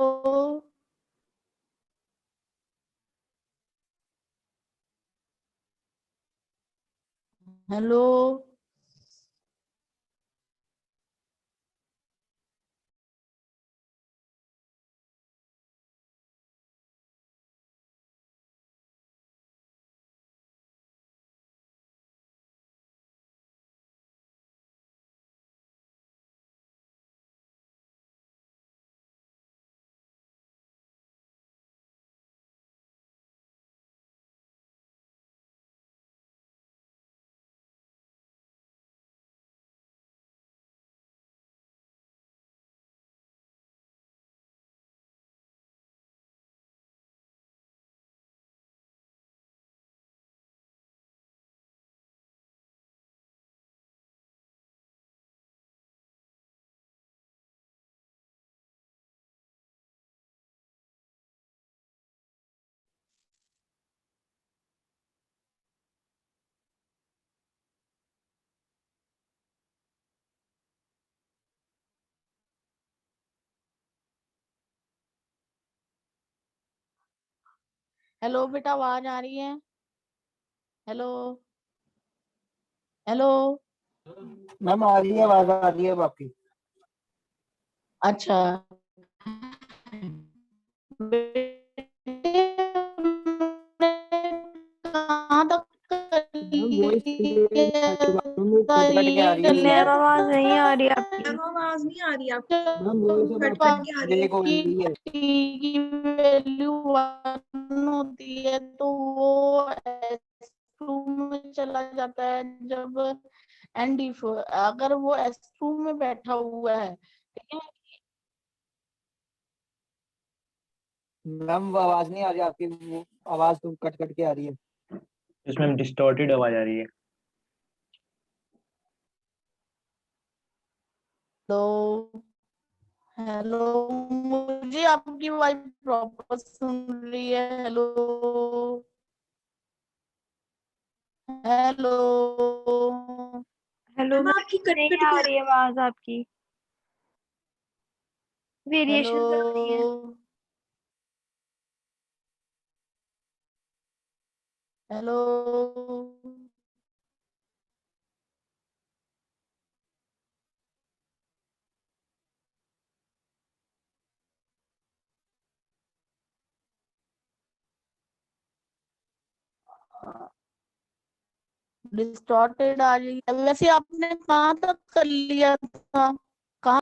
हेलो, हेलो बेटा, आवाज आ रही है? हेलो हेलो, मैम आ रही है, आवाज आ रही है आपकी। अच्छा कहाँ तक ma'am voice clear cut cut के आ रही है मैम वॉइस। आवाज नहीं आ रही आपकी। आवाज नहीं आ रही आपकी, मैम वॉइस अब कट आपकी कट के आ रही है। ब्रेक हो रही है। की वैल्यू 1 होती है तो वो S2 में चला जाता है, जब एंड इफ अगर वो S2 में बैठा हुआ है, ठीक है। मैम वो आवाज नहीं आ रही आपकी, वो आवाज तो कट कट के आ रही है। इसमें डिस्टॉर्टेड आवाज आ रही है। तो हेलो, मुझे आपकी वॉइस प्रॉपर सुन रही है। हेलो हेलो हेलो मैम आपकी कट नहीं कट आ के रही आवाज आपकी, हेलो वेरिएशन आ रही है। हेलो, डिस्टॉर्टेड आ रही है। वैसे आपने कहाँ तक कर लिया था? कहाँ?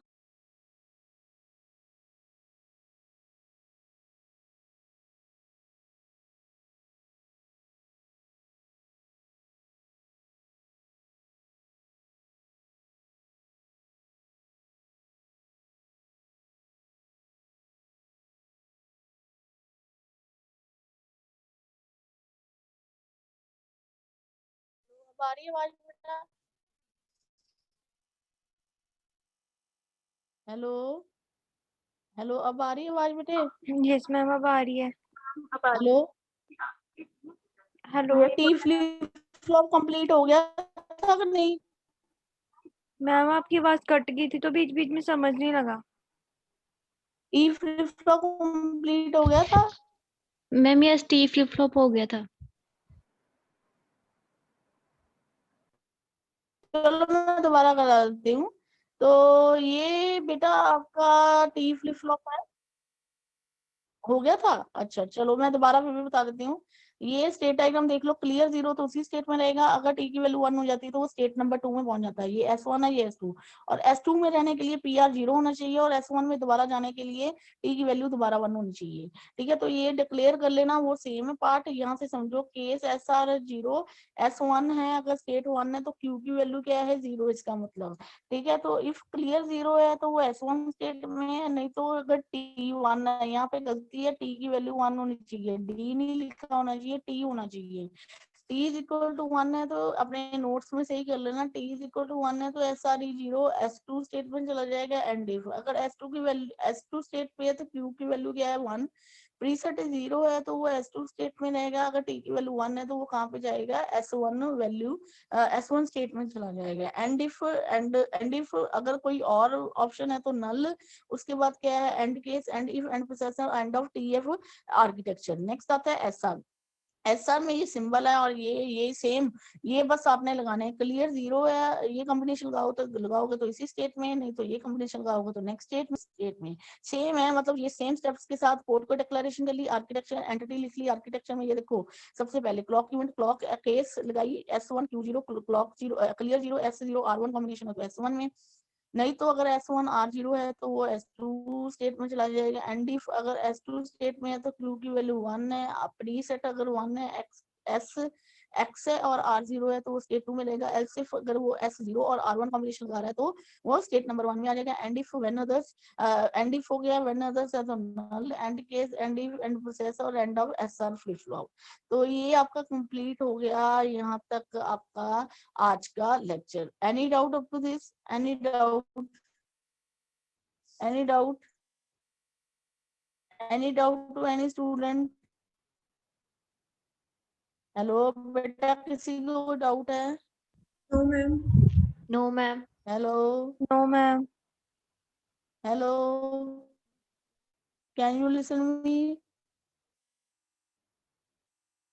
अब आ रही है आवाज बेटा? हेलो हेलो, अब आ रही है आवाज बेटे? यस मैम अब आ रही है। Hello, hello T flip flop complete हो गया था कि नहीं? मैम आपकी आवाज कट गई थी तो बीच बीच में समझ नहीं लगा। टी फ्लिप फ्लॉप कंप्लीट हो गया था? Ma'am yes T flip flop हो गया था। चलो मैं दोबारा करा देती हूँ। तो ये बेटा आपका टी फ्लिप फ्लॉप है, हो गया था। अच्छा चलो मैं दोबारा फिर भी बता देती हूँ। ये स्टेट डायग्राम देख लो, क्लियर 0 तो उसी स्टेट में रहेगा, अगर टी की वैल्यू 1 हो जाती है तो वो स्टेट नंबर 2 में पहुंच जाता है। ये S1 है, ये S2, और S2 में रहने के लिए PR 0 होना चाहिए, और S1 में दोबारा जाने के लिए टी की वैल्यू दोबारा 1 होनी चाहिए। ठीक है, तो ये डिक्लेयर कर लेना, वो सेम पार्ट। यहाँ से समझो केस SR 0 S1 है, अगर स्टेट 1 है तो Q की वैल्यू क्या है, 0, इसका मतलब। ठीक है, तो इफ क्लियर 0 है तो वो S1 स्टेट में है, नहीं तो अगर T1 है, यहाँ पे गलती है, T की वैल्यू 1 होनी चाहिए, D नहीं लिखा होना चाहिए, T होना चाहिए। T इज इक्वल टू 1 है तो अपने नोट्स में सही कर लेना, T इज इक्वल टू 1 है तो SRE 0 S2 स्टेट में चला जाएगा। एंड इफ अगर S2 की वैल्यू S2 स्टेट पे है तो Q की वैल्यू क्या है, 1। प्रीसेट 0 है तो वो S2 स्टेट में रहेगा, अगर T की वैल्यू 1 है तो वो कहाँ पे जाएगा, S1 वैल्यू S1 स्टेट में चला जाएगा। एंड इफ अगर कोई और ऑप्शन है तो नल, उसके बाद क्या है, and case, end if, and processor, and of TF architecture. Next आता है SR। SR में ये सिंबल है और ये सेम, ये बस आपने लगाने हैं। क्लियर 0 है, ये कॉम्बिनेशन लगाओगे तो इसी स्टेट में, नहीं तो ये कॉम्बिनेशन लगाओगे तो नेक्स्ट स्टेट में सेम है। मतलब ये सेम स्टेप्स के साथ कोड को डिक्लेरेशन कर ली, आर्किटेक्चर एंटिटी लिख ली। आर्किटेक्चर में ये देखो, सबसे पहले क्लॉक इवेंट, क्लॉक केस लगाई S1 Q0, clock 0 clear 0 S0 R1 combination हो तो S1 में, नहीं तो अगर S1 R0 है तो वो S2 स्टेट में चला जाएगा। एंड इफ अगर S2 स्टेट में है तो Q की वैल्यू 1 है, प्रीसेट अगर 1 है, X है और R0 है तो वो स्टेट 2 में रहेगा। एल्स इफ अगर वो S0 और R1 कॉम्बिनेशन लगा रहा है तो वो स्टेट नंबर 1 में आ जाएगा। End if when others, end if हो गया, व्हेन अदर्स है तो null, end case, end if, end process और end of SR flip flop. तो ये आपका कंप्लीट हो गया यहाँ तक आपका आज का lecture. Any doubt up to this? Any doubt? any doubt to any student? Hello बेटा, किसी को डाउट है? No ma'am. No ma'am. Hello no ma'am. Hello, can you listen me?